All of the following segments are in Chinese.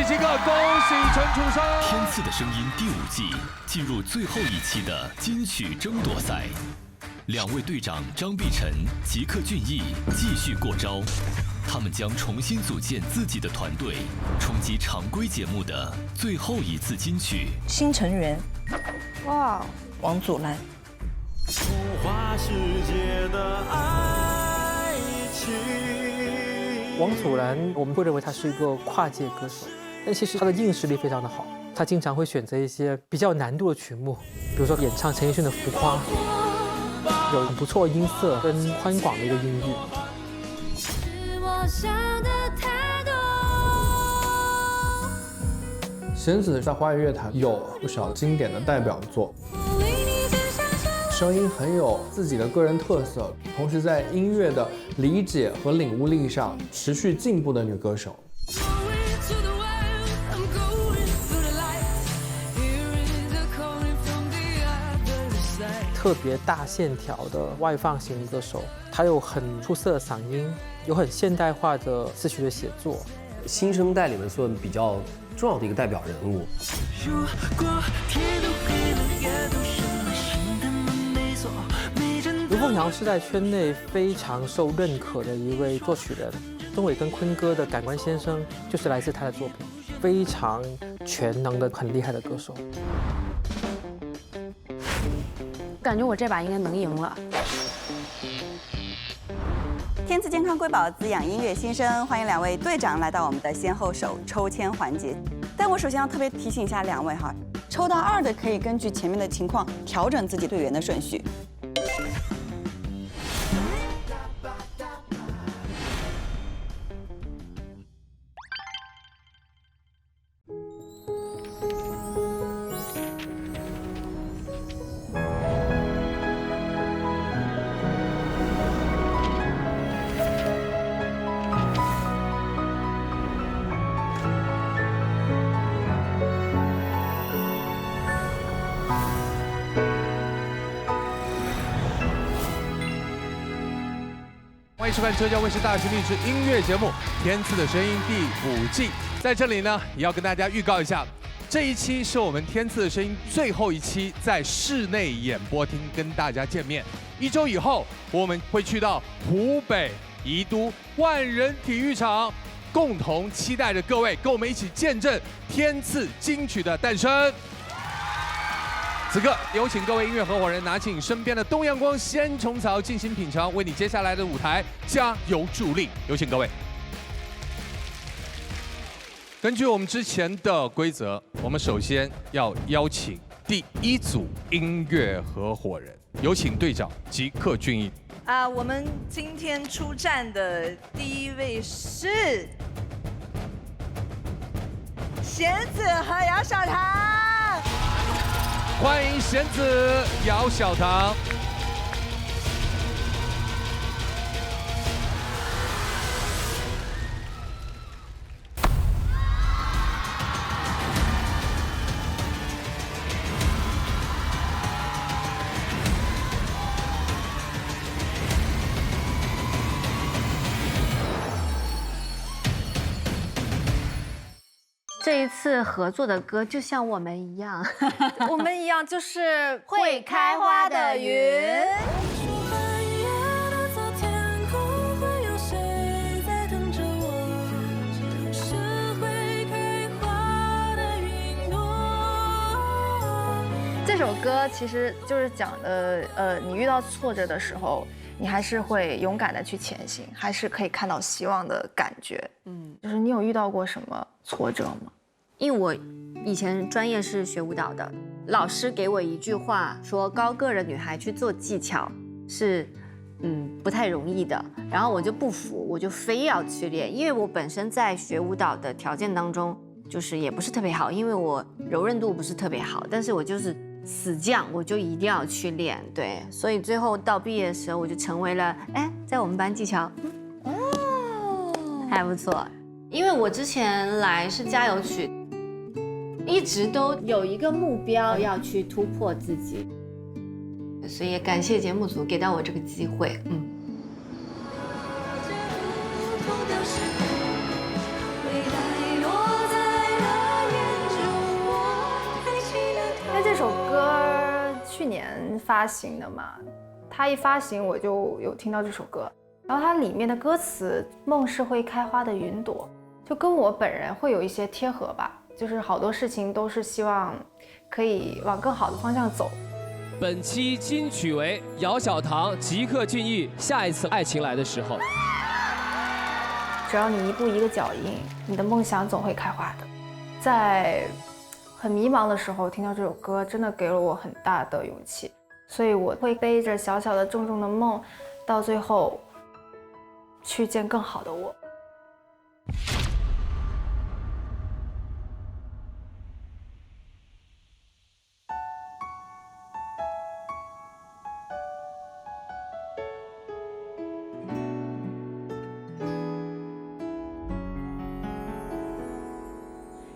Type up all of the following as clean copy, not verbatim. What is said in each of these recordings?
几个，恭喜陈楚生！天赐的声音第5季进入最后一期的金曲争夺赛，2位队长张碧晨、吉克隽逸继续过招，他们将重新组建自己的团队，冲击常规节目的最后一次金曲。新成员，哇，王祖蓝。童话世界的爱情。王祖蓝，我们会认为他是一个跨界歌手，但其实他的硬实力非常的好。他经常会选择一些比较难度的曲目，比如说演唱陈奕迅的《浮夸》，有不错音色跟宽广的一个音域。弦子在华语乐坛有不少经典的代表作，声音很有自己的个人特色，同时在音乐的理解和领悟力上持续进步的女歌手。特别大线条的外放型歌手，她有很出色的嗓音，有很现代化的词曲的写作，新生代里面算比较重要的一个代表人物。卢凤瑶是在圈内非常受认可的一位作曲人，钟伟跟坤哥的《感官先生》就是来自他的作品，非常全能的、很厉害的歌手。感觉我这把应该能赢了。天赐健康瑰宝滋养音乐新生，欢迎2位队长来到我们的先后手抽签环节。但我首先要特别提醒一下2位哈，抽到2的可以根据前面的情况调整自己队员的顺序。欢迎收看浙江卫视大型励志音乐节目《天赐的声音》第5季。在这里呢，也要跟大家预告一下，这一期是我们《天赐的声音》最后一期，在室内演播厅跟大家见面。1周以后，我们会去到湖北宜都万人体育场，共同期待着各位跟我们一起见证天赐金曲的诞生。此刻，有请各位音乐合伙人拿起你身边的东阳光鲜虫草进行品尝，为你接下来的舞台加油助力。有请各位。根据我们之前的规则，我们首先要邀请第1组音乐合伙人，有请队长吉克隽逸。我们今天出战的第1位是弦子和姚小棠。欢迎弦子、姚小棠。这一次合作的歌就像我们一样，我们一样就是会开花的云。这首歌其实就是讲的，你遇到挫折的时候，你还是会勇敢的去前行，还是可以看到希望的感觉。就是你有遇到过什么挫折吗？因为我以前专业是学舞蹈的，老师给我一句话说，高个的女孩去做技巧是，不太容易的。然后我就不服，我就非要去练，因为我本身在学舞蹈的条件当中，就是也不是特别好，因为我柔韧度不是特别好，但是我就是死犟，我就一定要去练，对，所以最后到毕业的时候，我就成为了，在我们班技巧，还不错。因为我之前来是加油曲。一直都有一个目标要去突破自己，所以也感谢节目组给到我这个机会。去年发行的嘛，它一发行我就有听到这首歌，然后它里面的歌词“梦是会开花的云朵”，就跟我本人会有一些贴合吧，就是好多事情都是希望可以往更好的方向走。本期金曲为姚小棠、吉克隽逸《下一次爱情来的时候》。只要你一步一个脚印，你的梦想总会开花的。在很迷茫的时候听到这首歌，真的给了我很大的勇气，所以我会背着小小的重重的梦，到最后去见更好的我。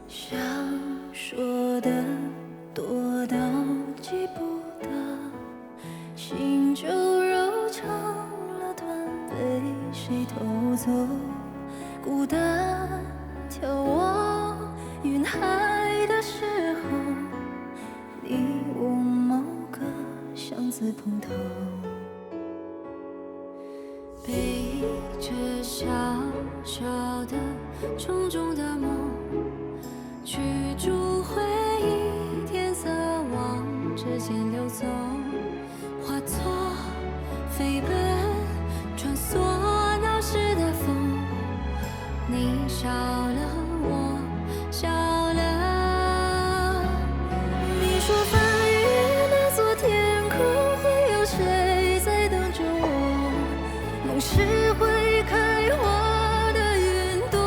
想说的多到记不得，心就揉成了团，被谁偷走？孤单眺望云海的时候，你我某个巷子碰头，背着小小的重重的梦，驱逐回忆，天色往指尖流走，化作飞奔，穿梭闹市的风。你笑了，我笑了。你说翻越那座天空，会有谁在等着我？梦是会开花的云朵。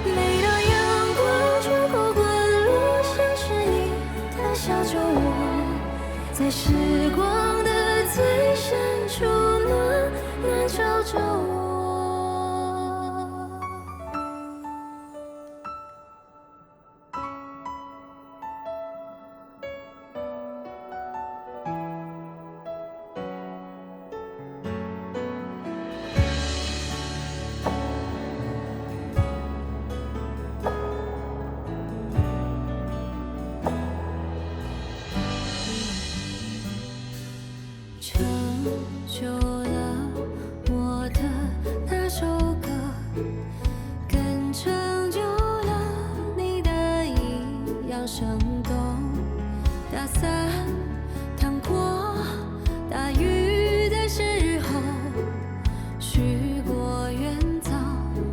每当阳光穿过滚落，像是你在笑着我，在时光的最深处暖暖照着我。成就了我的那首歌，更成就了你的一样生动。打伞趟过大雨的时候，许过远早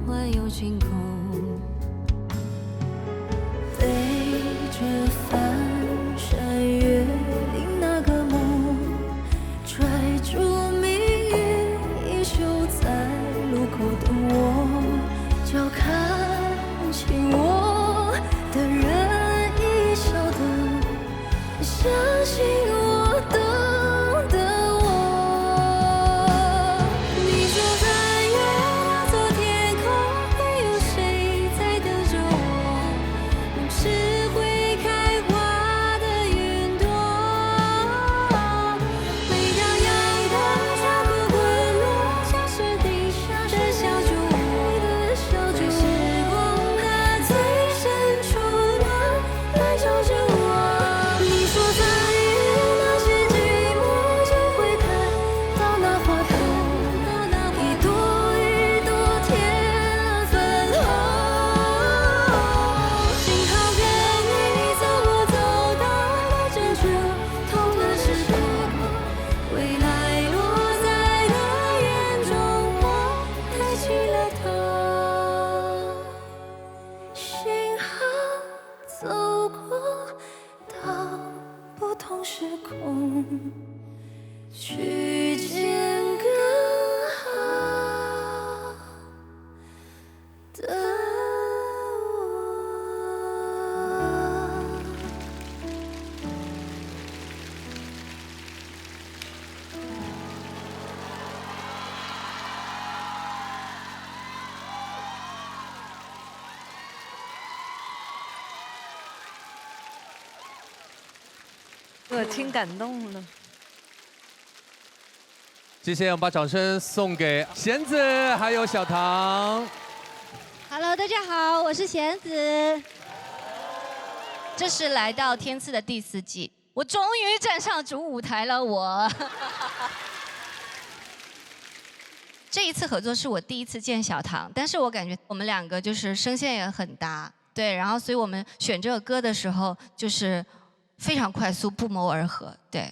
环游晴空，背着翻山越岭那个梦，拽住命运，依旧在路口等我。叫看清我的人已晓得，相信我懂得我。你说翻越那座天空，会有谁在等着我？梦是会开花的云朵。每当阳光穿过滚落，像是你在笑着我，在时光的最深处暖暖照着我。你说翻越那些寂寞，就会看到那花头，一朵一朵添粉红。幸好跟你走过走到了这绝头的时候，未来落在了眼中，我抬起了头。幸好走过到不同时空，去见更好的我。我听感动了。谢谢，我们把掌声送给弦子还有小唐。 Hello， 大家好，我是弦子。这是来到天赐的第4季，我终于站上主舞台了，我。这一次合作是我第一次见小唐，但是我感觉我们两个就是声线也很搭，对，然后所以我们选这个歌的时候就是非常快速，不谋而合，对。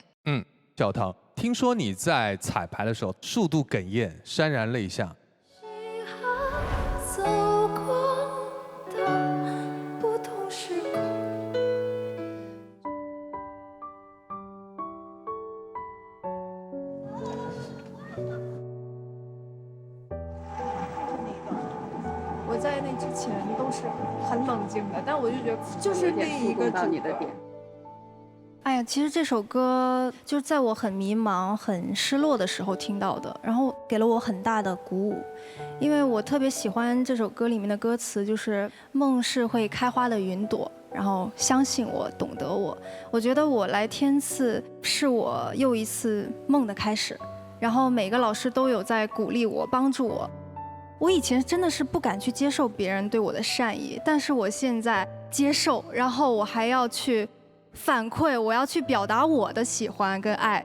小唐，听说你在彩排的时候数度哽咽，潸然泪下。走过的不同时空。我在那之前都是很冷静的，但我就觉得就是那一个到你的点。哎呀，其实这首歌就是在我很迷茫、很失落的时候听到的，然后给了我很大的鼓舞，因为我特别喜欢这首歌里面的歌词，就是梦是会开花的云朵，然后相信我，懂得我。我觉得我来天赐是我又一次梦的开始，然后每个老师都有在鼓励我、帮助我。我以前真的是不敢去接受别人对我的善意，但是我现在接受，然后我还要去反馈，我要去表达我的喜欢跟爱。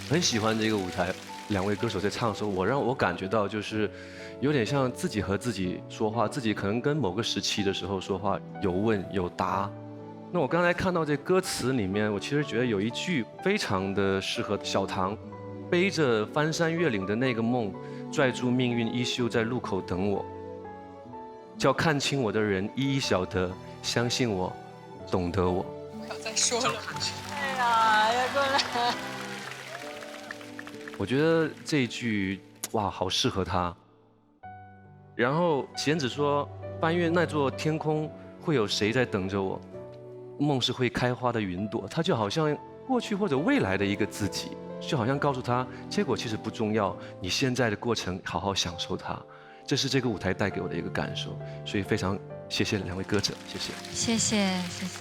很喜欢这个舞台，两位歌手在唱的时候，让我感觉到就是有点像自己和自己说话，自己可能跟某个时期的时候说话，有问有答。那我刚才看到这歌词里面，我其实觉得有一句非常的适合小唐，背着翻山越岭的那个梦，拽住命运依旧在路口等我，叫看清我的人一一晓得，相信我，懂得我。不要再说了。哎呀，要过来。我觉得这一句哇，好适合他。然后弦子说：“翻越那座天空，会有谁在等着我？梦是会开花的云朵。”它就好像过去或者未来的一个自己，就好像告诉他，结果其实不重要，你现在的过程好好享受它。这是这个舞台带给我的一个感受，所以非常谢谢两位歌者，谢谢。谢谢谢谢。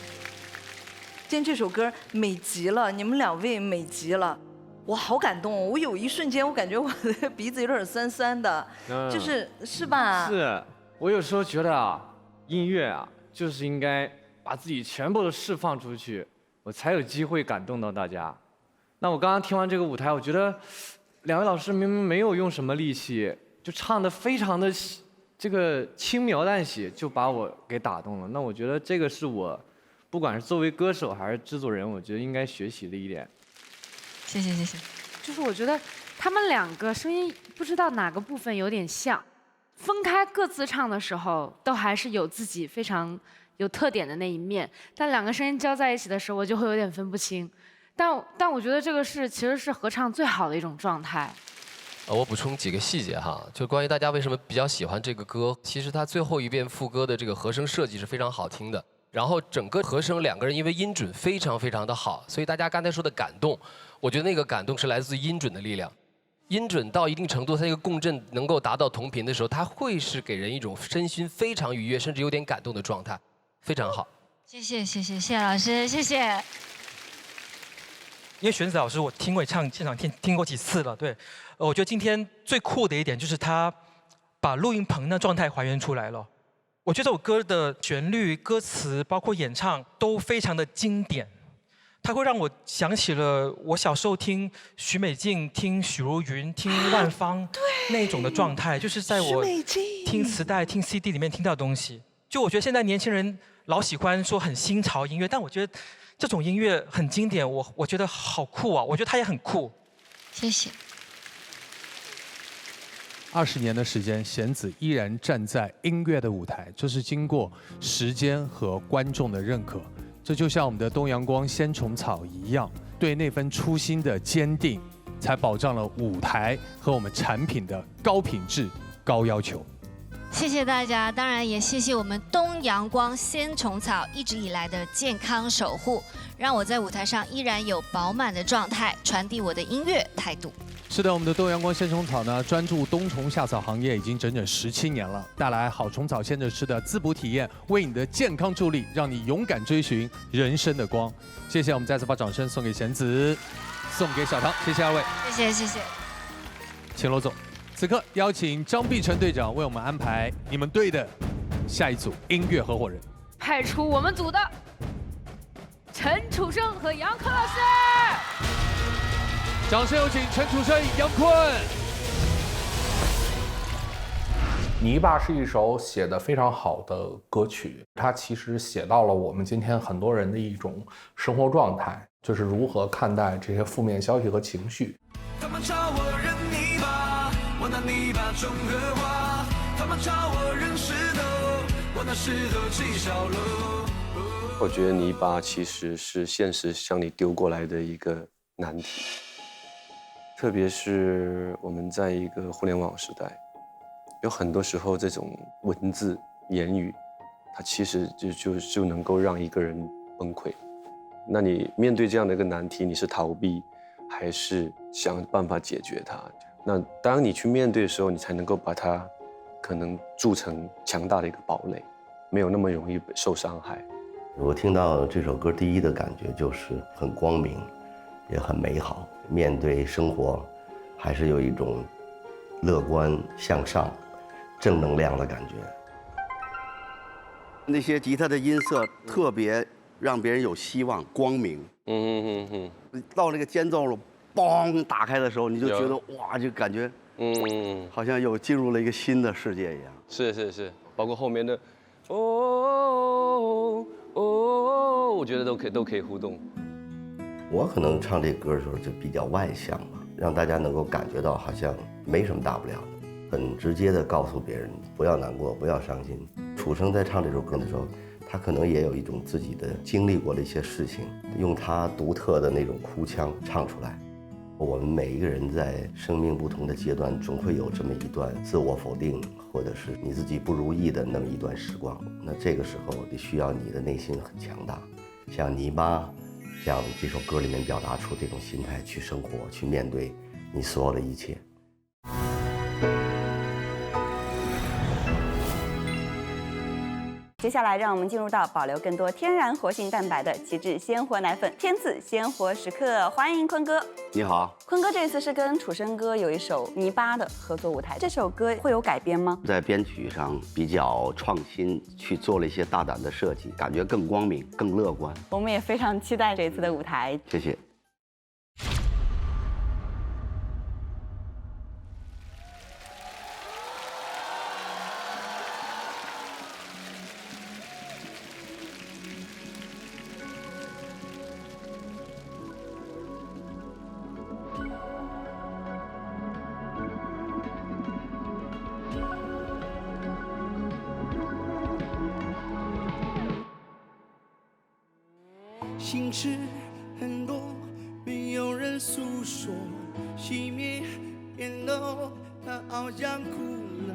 今天这首歌美极了，你们两位美极了。我好感动哦！我有一瞬间，我感觉我的鼻子有点酸酸的，是吧？是，我有时候觉得啊，音乐啊，就是应该把自己全部都释放出去，我才有机会感动到大家。那我刚刚听完这个舞台，我觉得两位老师明明没有用什么力气，就唱得非常的这个轻描淡写，就把我给打动了。那我觉得这个是我，不管是作为歌手还是制作人，我觉得应该学习的一点。谢谢谢谢。就是我觉得他们两个声音不知道哪个部分有点像，分开各自唱的时候，都还是有自己非常有特点的那一面，但两个声音交在一起的时候，我就会有点分不清。但我觉得这个其实是合唱最好的一种状态。我补充几个细节哈，就关于大家为什么比较喜欢这个歌，其实它最后一遍副歌的这个和声设计是非常好听的。然后整个和声两个人因为音准非常非常的好，所以大家刚才说的感动，我觉得那个感动是来自音准的力量。音准到一定程度，它那个共振能够达到同频的时候，它会是给人一种身心非常愉悦，甚至有点感动的状态，非常好。谢谢谢谢谢谢老师，谢谢。因为玄子老师我听过唱现场听过几次了，对，我觉得今天最酷的一点就是他把录音棚的状态还原出来了。我觉得这首歌的旋律、歌词，包括演唱都非常的经典，它会让我想起了我小时候听许美静、听许茹芸、听万芳那种的状态，就是在我听磁带、听 CD 里面听到的东西。就我觉得现在年轻人老喜欢说很新潮音乐，但我觉得这种音乐很经典，我觉得好酷啊！我觉得它也很酷。谢谢。20年的时间，弦子依然站在音乐的舞台，这是经过时间和观众的认可。这就像我们的东阳光仙虫草一样，对那份初心的坚定，才保障了舞台和我们产品的高品质、高要求。谢谢大家，当然也谢谢我们东阳光仙虫草一直以来的健康守护，让我在舞台上依然有饱满的状态，传递我的音乐态度。是的，我们的东阳光仙虫草呢，专注冬虫夏草行业已经整整17年了，带来好虫草鲜着吃的滋补体验，为你的健康助力，让你勇敢追寻人生的光。谢谢，我们再次把掌声送给弦子，送给小唐，谢谢二位，谢谢谢谢。请罗总，此刻邀请张碧晨队长为我们安排你们队的下一组音乐合伙人，派出我们组的陈楚生和杨坤老师。掌声有请陈楚生、杨坤。泥巴是一首写得非常好的歌曲，它其实写到了我们今天很多人的一种生活状态，就是如何看待这些负面消息和情绪。他们朝我扔泥巴，我拿泥巴种荷花；他们朝我扔石头，我拿石头砌小楼。我觉得泥巴其实是现实向你丢过来的一个难题，特别是我们在一个互联网时代，有很多时候这种文字言语，它其实就能够让一个人崩溃。那你面对这样的一个难题，你是逃避，还是想办法解决它？那当你去面对的时候，你才能够把它可能铸成强大的一个堡垒，没有那么容易受伤害。我听到这首歌，第一的感觉就是很光明，也很美好。面对生活，还是有一种乐观向上、正能量的感觉。那些吉他的音色特别让别人有希望、光明。到那个间奏了，梆打开的时候，你就觉得哇，就感觉好像有进入了一个新的世界一样。是，包括后面的哦，我觉得都可以互动。我可能唱这歌的时候就比较外向吧，让大家能够感觉到好像没什么大不了的，很直接的告诉别人不要难过，不要伤心。楚生在唱这首歌的时候，他可能也有一种自己的经历过的一些事情，用他独特的那种哭腔唱出来。我们每一个人在生命不同的阶段，总会有这么一段自我否定，或者是你自己不如意的那么一段时光。那这个时候，你需要你的内心很强大，像泥巴，像这首歌里面表达出这种心态去生活，去面对你所有的一切。接下来，让我们进入到保留更多天然活性蛋白的极致鲜活奶粉天赐鲜活时刻，欢迎坤哥。你好，坤哥这次是跟楚生哥有一首泥巴的合作舞台，这首歌会有改编吗？在编曲上比较创新，去做了一些大胆的设计，感觉更光明、更乐观。我们也非常期待这次的舞台。谢谢。心事很多，没有人诉说，熄灭烟头，他好像哭了。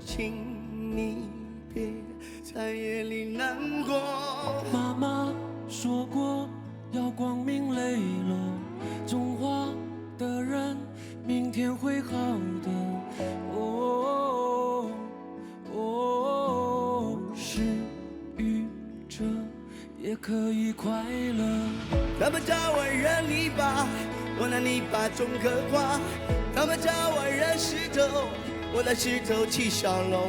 请你别在夜里难过。妈妈说过要光明磊落，种花的人明天会好的。失语者也可以快乐。他们叫我扔泥巴，我拿泥巴种荷花；他们叫我扔石头，我拿石头砌小楼。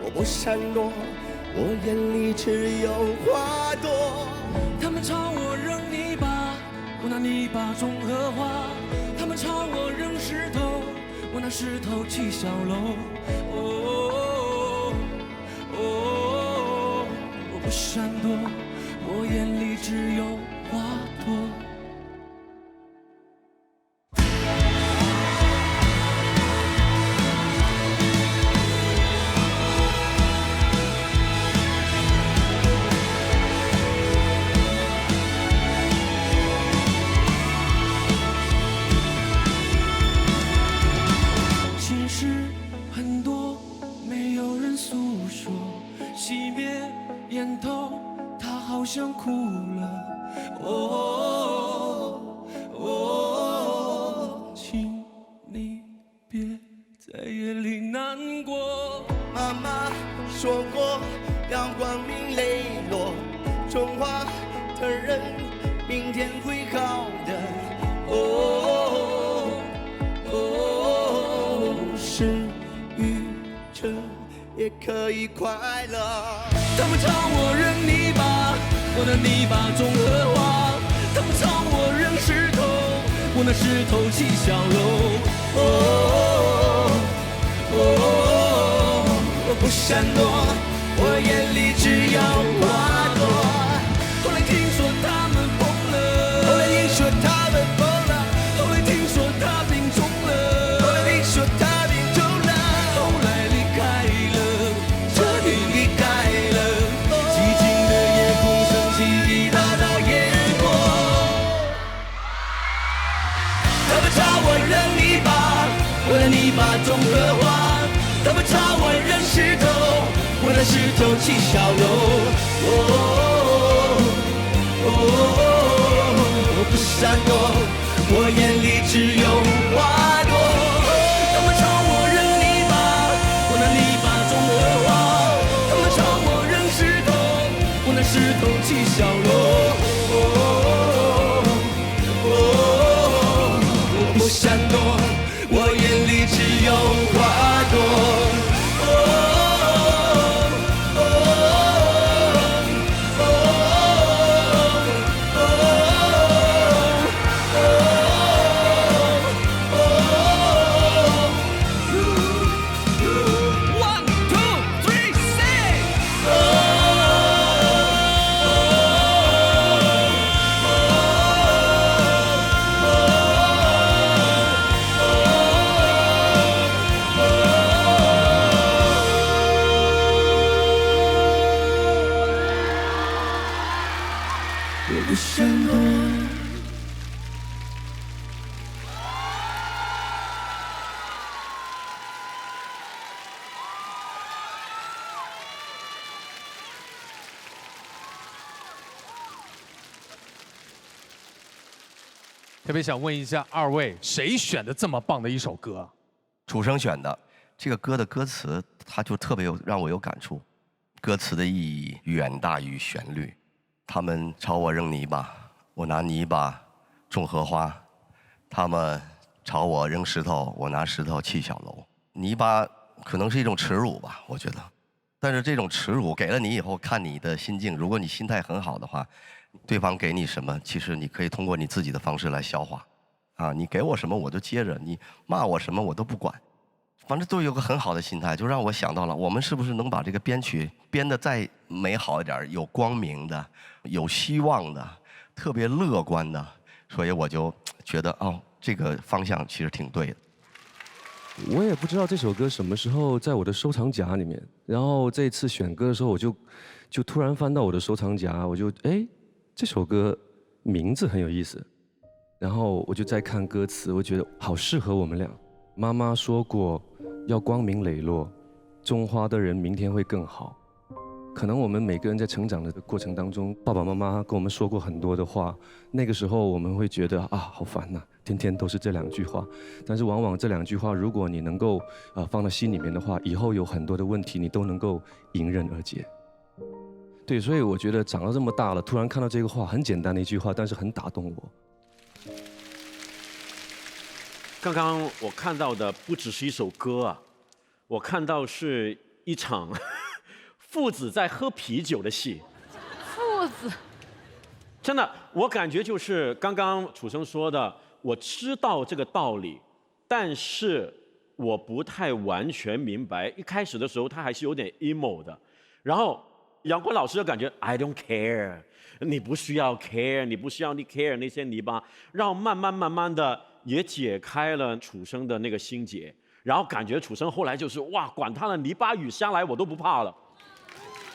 我不闪躲，我眼里只有花朵。他们朝我扔泥巴，我拿泥巴种荷花；他们朝我扔石头，我拿石头砌小楼。我不闪躲，我眼里只有花朵。心事很多，没有人诉说，熄灭烟头，他好像哭了。请你别在夜里难过。妈妈说过要光明磊落，种花的人明天会好的。失遇着也可以快乐。他们朝我扔泥巴，我拿泥巴种荷花。他们朝我扔石头，我拿石头砌小楼。我不闪躲，我眼里只有花朵。后来听说他们疯了，后来听说他们疯了，后来听说他病重了，后来听说他病重了，后来离开了，彻底离开了。寂静的夜空升起一道道烟火。他们朝我扔泥巴，我拿泥巴种荷花。他们朝我扔石头，我拿石头砌小楼。我不闪躲，我眼里只有花朵。他们朝我扔泥巴，我拿泥巴种荷花。他们朝我扔石头，我拿石头砌小楼。我不闪躲，我眼里只有花朵。特别想问一下二位，谁选的这么棒的一首歌？楚生选的这个歌的歌词，它就特别让我有感触。歌词的意义远大于旋律。他们朝我扔泥巴，我拿泥巴种荷花。他们朝我扔石头，我拿石头砌小楼。泥巴可能是一种耻辱吧，我觉得。但是这种耻辱给了你以后，看你的心境。如果你心态很好的话，对方给你什么，其实你可以通过你自己的方式来消化。啊，你给我什么我就接着，你骂我什么我都不管。反正都有个很好的心态，就让我想到了，我们是不是能把这个编曲编得再美好一点，有光明的，有希望的，特别乐观的。所以我就觉得，哦，这个方向其实挺对的。我也不知道这首歌什么时候在我的收藏夹里面，然后这次选歌的时候，我就突然翻到我的收藏夹，我就这首歌名字很有意思，然后我就再看歌词，我觉得好适合我们俩。妈妈说过，要光明磊落，种花的人明天会更好。可能我们每个人在成长的过程当中，爸爸妈妈跟我们说过很多的话，那个时候我们会觉得啊，好烦呐，天天都是这两句话。但是往往这两句话，如果你能够放到心里面的话，以后有很多的问题你都能够迎刃而解。对，所以我觉得长到这么大了，突然看到这个话，很简单的一句话，但是很打动我。刚刚我看到的不只是一首歌啊，我看到是一场父子在喝啤酒的戏。父子，真的，我感觉就是刚刚楚生说的，我知道这个道理，但是我不太完全明白。一开始的时候，他还是有点 emo 的，然后杨坤老师就感觉 I don't care， 你不需要 care， 你不需要你 care 那些泥巴，然后慢慢的也解开了楚生的那个心结，然后感觉楚生后来就是哇，管他的泥巴雨下来我都不怕了。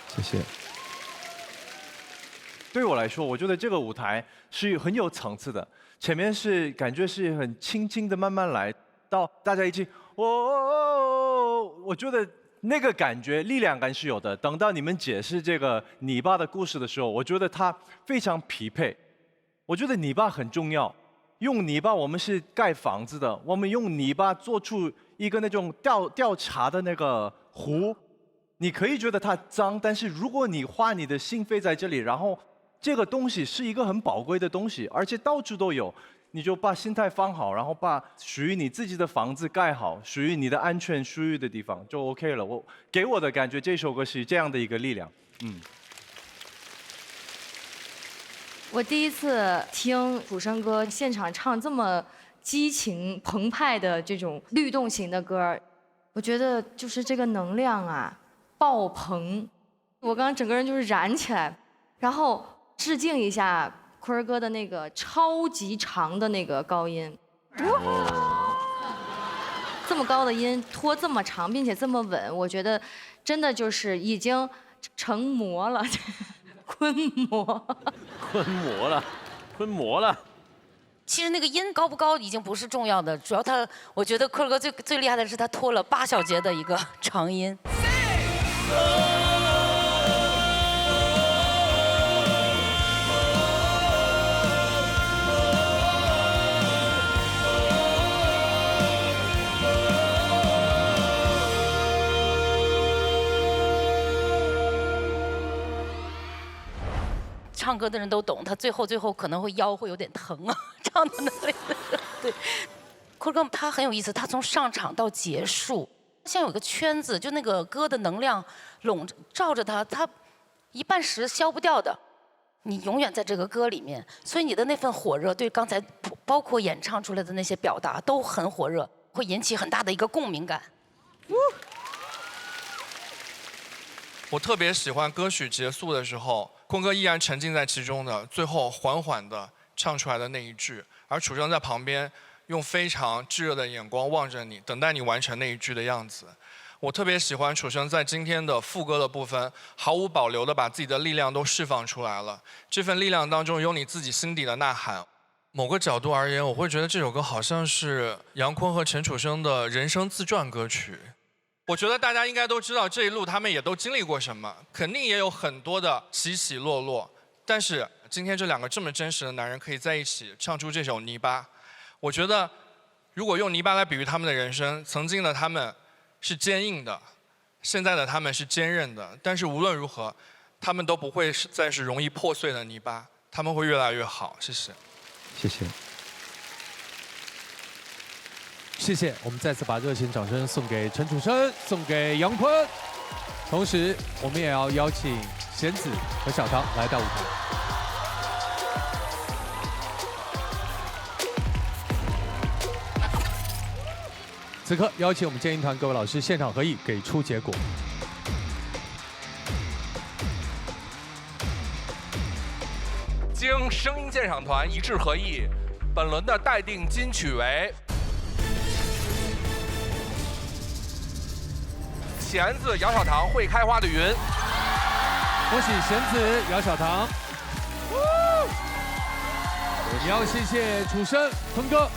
谢谢。对我来说，我觉得这个舞台是很有层次的。前面是感觉是很轻轻的慢慢来，到大家一起我觉得那个感觉力量感是有的。等到你们解释这个泥巴的故事的时候，我觉得它非常匹配。我觉得泥巴很重要，用泥巴我们是盖房子的，我们用泥巴做出一个那种调查的那个壶。你可以觉得它脏，但是如果你花你的心肺在这里，然后这个东西是一个很宝贵的东西，而且到处都有。你就把心态放好，然后把属于你自己的房子盖好，属于你的安全舒适的地方就 OK 了。给我的感觉，这首歌是这样的一个力量。我第一次听楚生哥现场唱这么激情澎湃的这种律动型的歌，我觉得就是这个能量啊爆棚，我刚刚整个人就是燃起来。然后致敬一下坤儿哥的那个超级长的那个高音，这么高的音拖这么长，并且这么稳，我觉得真的就是已经成魔了，坤魔，坤魔了，坤魔了。其实那个音高不高已经不是重要的，主要我觉得坤儿哥最厉害的是他拖了8小节的一个长音。唱歌的人都懂，他最后可能腰会有点疼啊，唱到那里。对，坤哥他很有意思，他从上场到结束，像有个圈子，就那个歌的能量罩着他，他一半时消不掉的，你永远在这个歌里面，所以你的那份火热，对刚才包括演唱出来的那些表达都很火热，会引起很大的一个共鸣感。我特别喜欢歌曲结束的时候，坤哥依然沉浸在其中的，最后缓缓地唱出来的那一句，而楚生在旁边用非常炙热的眼光望着你，等待你完成那一句的样子。我特别喜欢楚生在今天的副歌的部分，毫无保留地把自己的力量都释放出来了。这份力量当中有你自己心底的呐喊。某个角度而言，我会觉得这首歌好像是杨坤和陈楚生的人生自传歌曲。我觉得大家应该都知道这一路他们也都经历过什么，肯定也有很多的起起落落。但是今天这两个这么真实的男人可以在一起唱出这首《泥巴》，我觉得如果用泥巴来比喻他们的人生，曾经的他们是坚硬的，现在的他们是坚韧的。但是无论如何，他们都不会再是容易破碎的泥巴，他们会越来越好。谢谢。谢谢。谢谢，我们再次把热情掌声送给陈楚生，送给杨坤。同时，我们也要邀请弦子和小唐来到舞台。此刻，邀请我们建音团各位老师现场合议，给出结果。经声音鉴赏团一致合议，本轮的待定金曲为弦子姚小棠《会开花的云》。恭喜弦子姚小棠。也要谢谢楚生坤哥。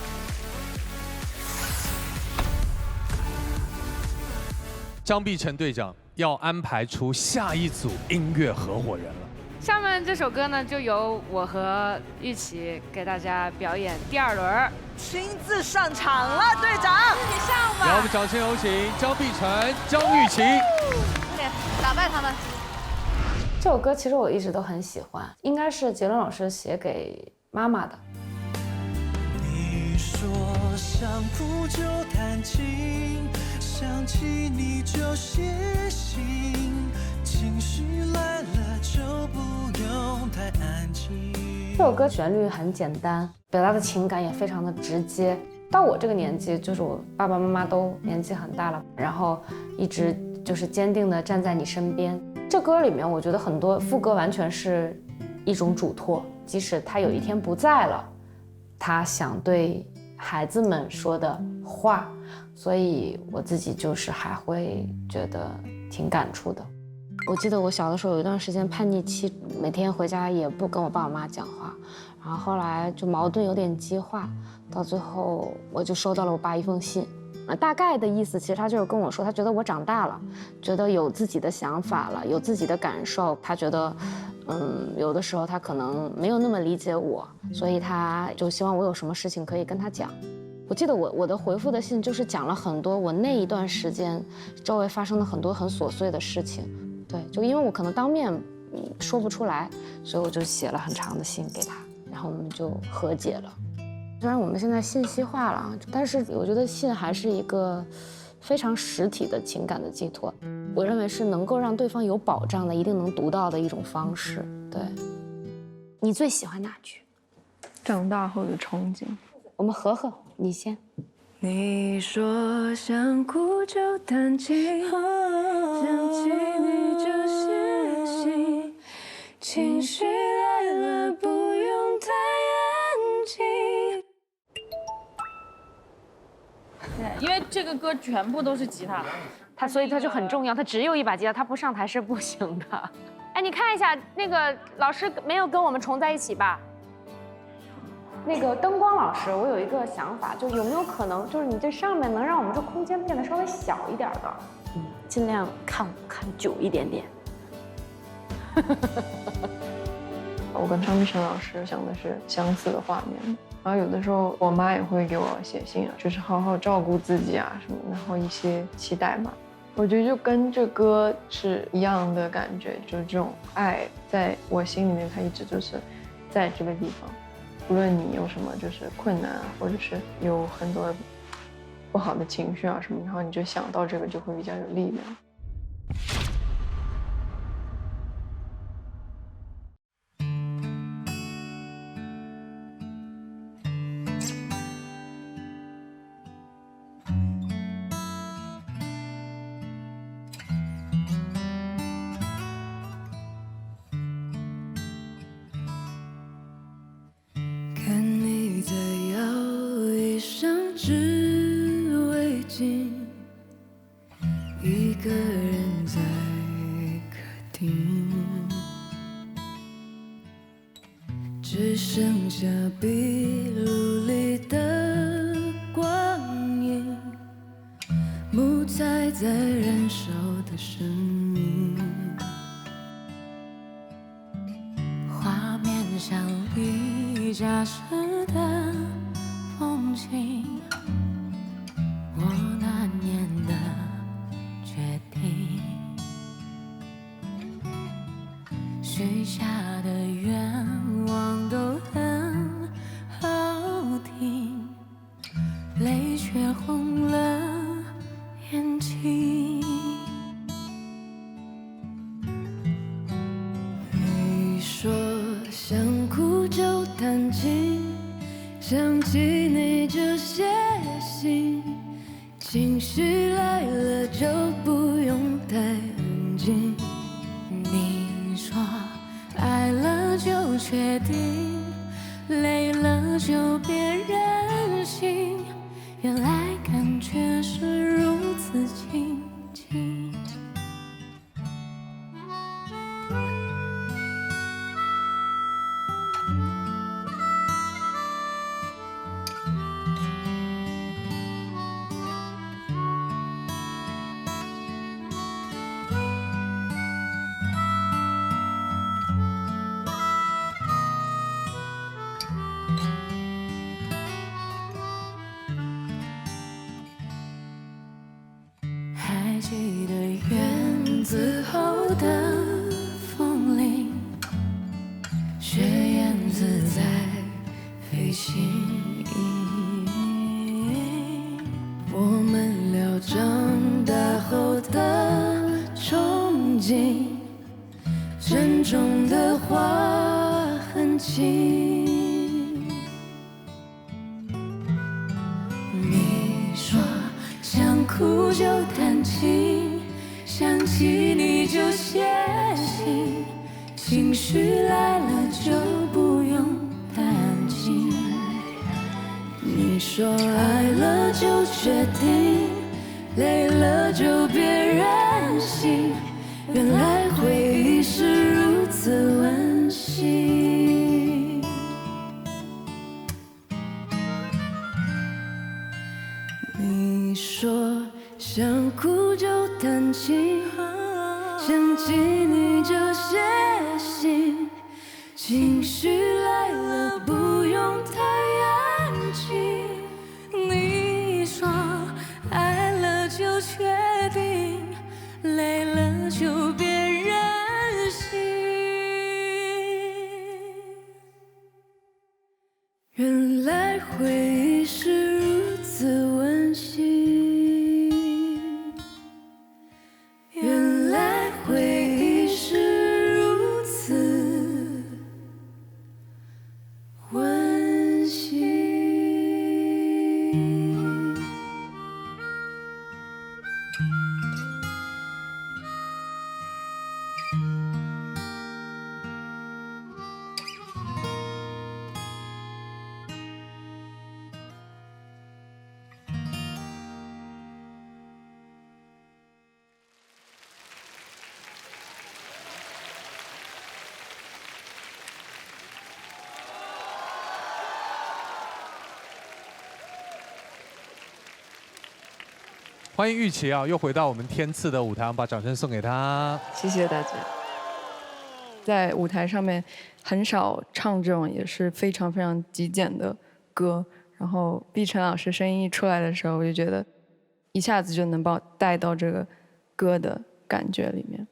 张碧晨队长要安排出下一组音乐合伙人了。下面这首歌呢，就由我和玉琪给大家表演第2轮，亲自上场了，队长，自己上吧。让我们掌声有请张碧晨、张玉琪，快点打败他们。这首歌其实我一直都很喜欢，应该是杰伦老师写给妈妈的。你说想哭就弹琴，想起你就写信，情绪来了就不用太安静。这首歌旋律很简单，表达的情感也非常的直接。到我这个年纪，就是我爸爸妈妈都年纪很大了，然后一直就是坚定的站在你身边。这歌里面，我觉得很多副歌完全是一种嘱托，即使他有一天不在了，他想对孩子们说的话，所以我自己就是还会觉得挺感触的。我记得我小的时候有一段时间叛逆期，每天回家也不跟我爸我妈讲话，然后后来就矛盾有点激化，到最后我就收到了我爸一封信，大概的意思其实他就是跟我说，他觉得我长大了，觉得有自己的想法了，有自己的感受，他觉得有的时候他可能没有那么理解我，所以他就希望我有什么事情可以跟他讲。我记得我的回复的信就是讲了很多我那一段时间周围发生的很多很琐碎的事情。对，就因为我可能当面说不出来，所以我就写了很长的信给他，然后我们就和解了。虽然我们现在信息化了，但是我觉得信还是一个非常实体的情感的寄托。我认为是能够让对方有保障的，一定能读到的一种方式。对，你最喜欢哪句？长大后的憧憬。我们和和，你先。你说想哭就叹气，想起你就写信，情绪来了不用太安静。因为这个歌全部都是吉他，所以它就很重要。它只有一把吉他，它不上台是不行的。哎，你看一下那个老师没有跟我们重在一起吧？那个灯光老师，我有一个想法，就有没有可能，就是你这上面能让我们这空间变得稍微小一点的，尽量看久一点点。我跟张碧晨老师想的是相似的画面，然后有的时候我妈也会给我写信啊，就是好好照顾自己啊什么，然后一些期待吧。我觉得就跟这歌是一样的感觉，就是这种爱在我心里面，它一直就是在这个地方。无论你有什么就是困难啊，或者是有很多不好的情绪啊什么，然后你就想到这个就会比较有力量。看你在摇椅上织围巾，一个人在客厅，只剩下壁炉里的光影，木材在燃烧的声音，画面像离家时的风景，我那年的决定，许下的愿望都很好听，泪却红了眼睛。你说想哭就弹琴，想起你就写信，情绪来了就不用太安静。你说爱了就确定，累了就别任性，原来感觉是如此亲近。还记得院子后的风铃，雪燕子在飞行。我们聊长大后的憧憬，沉重的话很轻。你说想哭就弹琴，想起你就写信，情绪来了就不用担心。你说爱了就确定，累了就别任性，原来回忆是如此温馨。你说想哭就弹琴，想起你就写信，情绪来了不用太安静。你说爱了就确定，累了就别任性，原来会欢迎玉琪啊，又回到我们天赐的舞台，我们把掌声送给她。谢谢大家。在舞台上面很少唱这种也是非常非常极简的歌，然后碧晨老师声音一出来的时候，我就觉得一下子就能把我带到这个歌的感觉里面。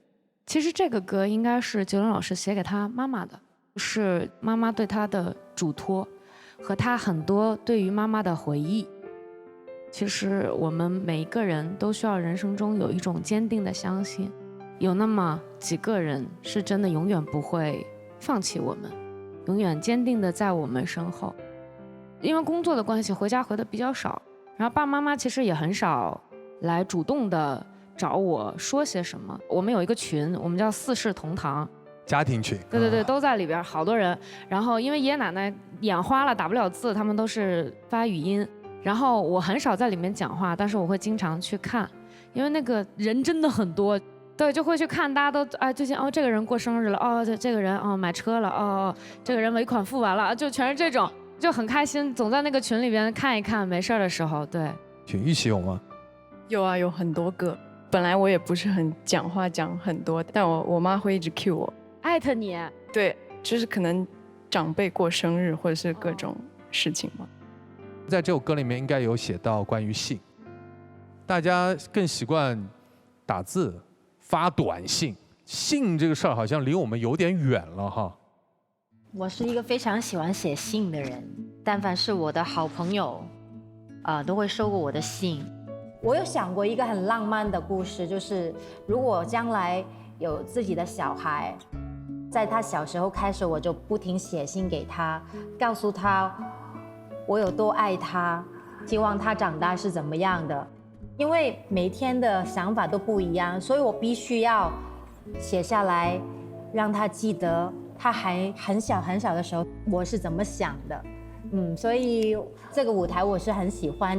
其实这个歌应该是九龙老师写给他妈妈的，是妈妈对他的嘱托，和他很多对于妈妈的回忆。其实我们每一个人都需要人生中有一种坚定的相信，有那么几个人是真的永远不会放弃我们，永远坚定的在我们身后。因为工作的关系，回家回的比较少，然后爸爸妈妈其实也很少来主动的找我说些什么。我们有一个群，我们叫四世同堂家庭群，对对对，都在里边，好多人。然后因为爷爷奶奶眼花了，打不了字，他们都是发语音。然后我很少在里面讲话，但是我会经常去看，因为那个人真的很多。对，就会去看，大家都最近这个人过生日了，这个人买车了，这个人尾款付完了，就全是这种，就很开心，总在那个群里边看一看，没事的时候，对。玉琪有吗？有啊，有很多个。本来我也不是很讲话讲很多，但我妈会一直 cue 我，艾特你。对，就是可能长辈过生日或者是各种事情嘛。在这首歌里面应该有写到关于信，大家更习惯打字。发短信，信这个事儿好像离我们有点远了哈。我是一个非常喜欢写信的人，但凡是我的好朋友，都会收过我的信。我有想过一个很浪漫的故事，就是如果将来有自己的小孩，在他小时候开始，我就不停写信给他，告诉他我有多爱他，希望他长大是怎么样的。因为每天的想法都不一样，所以我必须要写下来，让他记得他还很小很小的时候我是怎么想的。所以这个舞台我是很喜欢。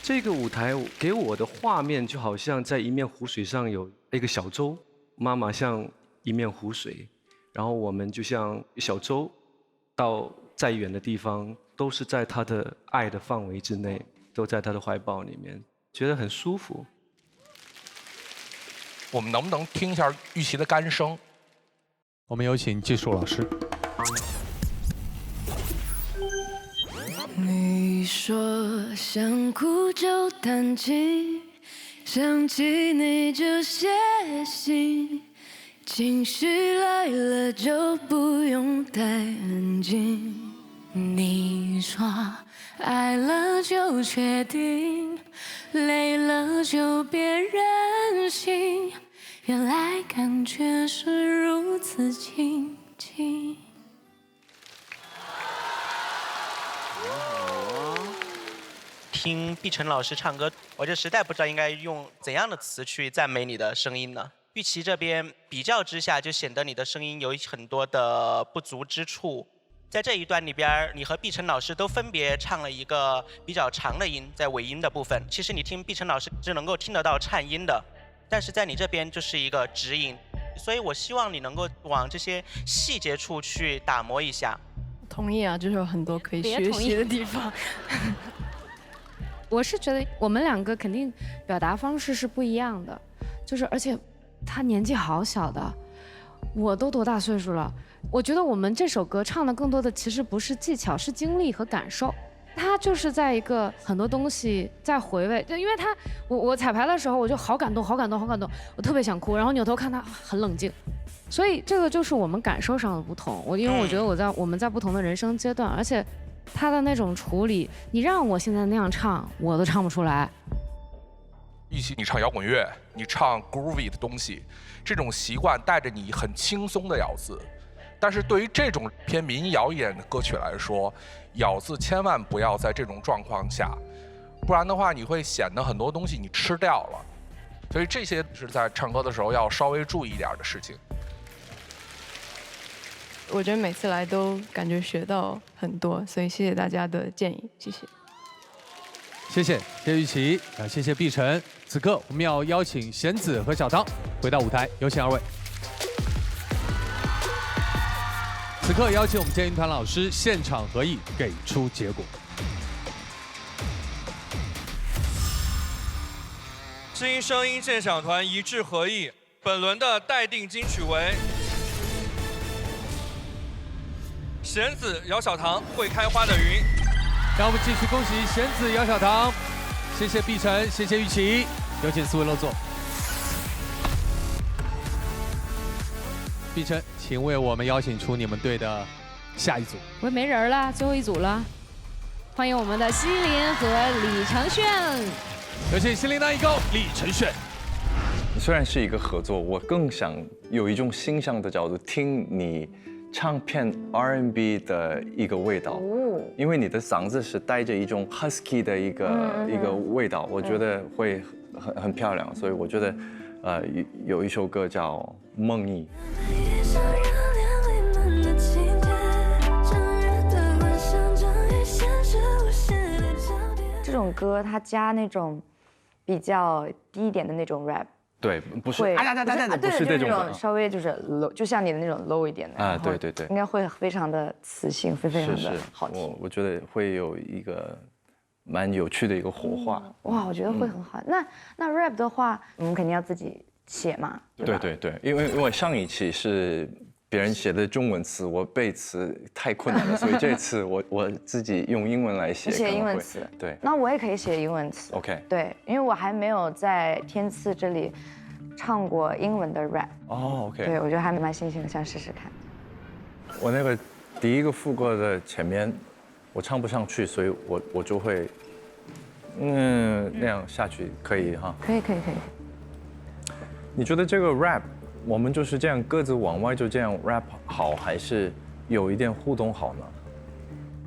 这个舞台给我的画面就好像在一面湖水上有一个小舟，妈妈像一面湖水，然后我们就像小舟，到再远的地方都是在她的爱的范围之内。都在他的怀抱里面，觉得很舒服。我们能不能听一下玉琪的干声？我们有请技术老师。你说想哭就弹琴，想起你就写信，情绪来了就不用太安静。你说爱了就确定，累了就别任性，原来感觉是如此亲近。听碧晨老师唱歌，我就实在不知道应该用怎样的词去赞美你的声音呢？玉琪这边比较之下，就显得你的声音有很多的不足之处。在这一段里边，你和碧晨老师都分别唱了一个比较长的音，在尾音的部分，其实你听碧晨老师是能够听得到颤音的，但是在你这边就是一个直音，所以我希望你能够往这些细节处去打磨一下。同意啊，就是有很多可以学习的地方。我是觉得我们两个肯定表达方式是不一样的，就是而且他年纪好小的，我都多大岁数了？我觉得我们这首歌唱的更多的其实不是技巧，是经历和感受。他就是在一个很多东西在回味，就因为他我彩排的时候我就好感动，好感动，好感动，我特别想哭，然后扭头看他很冷静，所以这个就是我们感受上的不同。因为我觉得我们在不同的人生阶段，而且他的那种处理，你让我现在那样唱，我都唱不出来。玉琪，你唱摇滚乐，你唱 groovy 的东西，这种习惯带着你很轻松的咬字。但是对于这种偏民谣一点的歌曲来说，咬字千万不要在这种状况下，不然的话你会显得很多东西你吃掉了。所以这些是在唱歌的时候要稍微注意一点的事情。我觉得每次来都感觉学到很多，所以谢谢大家的建议，谢谢。谢谢玉琪，谢谢碧晨。此刻我们要邀请贤子和小唐回到舞台，有请二位。此刻邀请我们监音团老师现场合议，给出结果。世英声音鉴赏团一致合议，本轮的待定金曲为弦子姚小棠《会开花的云》。让我们继续恭喜弦子姚小棠，谢谢碧晨，谢谢玉琪，有请四位落座。碧晨，请为我们邀请出你们队的下一组。我没人了，最后一组了，欢迎我们的希林和李承铉。有请希林当一勾，李承铉。虽然是一个合作，我更想有一种欣赏的角度听你唱片 R&B 的一个味道，因为你的嗓子是带着一种 husky 的一个味道，我觉得会很漂亮，所以我觉得有一首歌叫《梦忆》。这种歌它加那种比较低一点的那种 rap。对，不是会不是这种稍微就是 low， 就像你的那种 low 一点的啊，对对对，应该会非常的磁性，会非常的好听。我觉得会有一个蛮有趣的一个火花。哇，我觉得会很好。那 rap 的话，我们肯定要自己写嘛。对对对，因为上一期是别人写的中文词，我背词太困难了，所以这次我自己用英文来写。写英文词。对。那我也可以写英文词。OK。对，因为我还没有在天赐这里唱过英文的 rap。哦 ，OK。对，我觉得还蛮新鲜的，想试试看。我那个第一个副歌的前面，我唱不上去，所以我就会，那样下去可以哈。可以。你觉得这个 rap？我们就是这样各自往外就这样 rap 好，还是有一点互动好呢？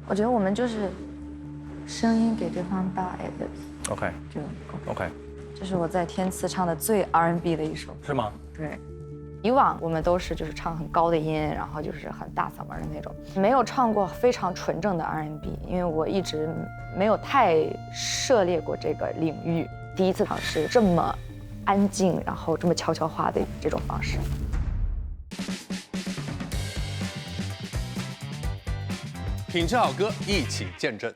我觉得我们就是声音给对方搭 edit。OK。就 OK。这是我在天赐唱的最 R&B 的一首。是吗？对。以往我们都是就是唱很高的音，然后就是很大嗓门的那种，没有唱过非常纯正的 R&B， 因为我一直没有太涉猎过这个领域，第一次尝试这么安静，然后这么悄悄话的这种方式。品质好歌，一起见证。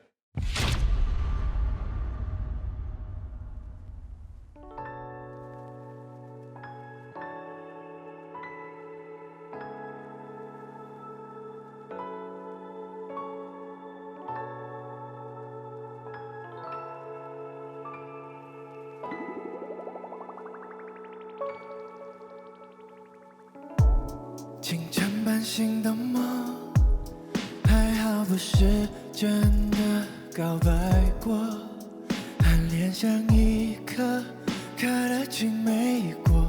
清晨半醒的梦，还好不是真的告白过，暗恋像一颗可乐青莓果，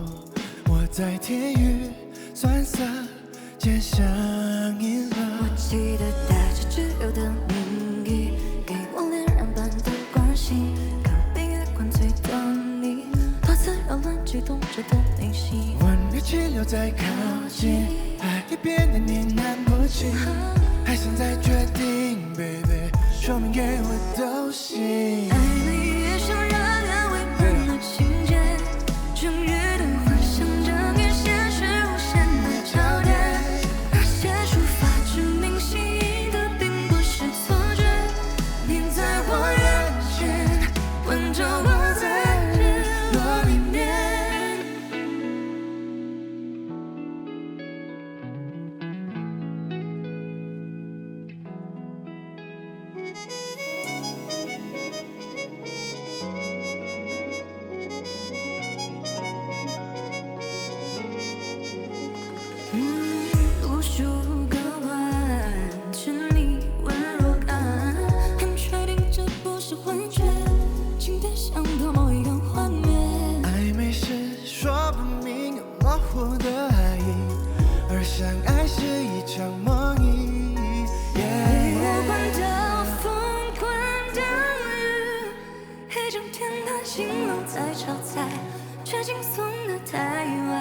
我在甜与酸涩间上瘾了。我记得带着挚友的名义，给我恋人般的关心，隔壁月光最懂你，多次扰乱悸动着的内心。温热气流在靠近，爱一遍念念难不清，还想再决定 ，baby， 说明给我都行。暧昧越想让人为难的情节，终于的幻想着越现实无限的焦点，那些无法证明心意的并不是错觉，你在我眼前，温着我在日落里面。无数个完全你温柔感，很确定这不是幻觉，今天像多某一个画面。暧昧是说不明又模糊的爱意，而相爱是一场梦呓。无关的风，关的雨，一整天的心楼在炒菜，却轻松的太意外。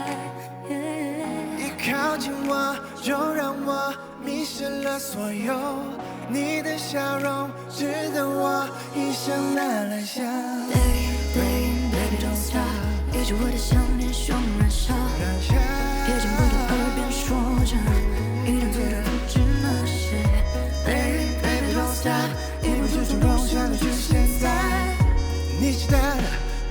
一靠近我，就让我迷失了所有，你的笑容值得我一生拿来想。Baby don't stop， 依着我的想念熊燃烧，贴近我的耳边说着，一两嘴的不知那些。Baby don't stop， 一不注重共享的就是现在。你期待的，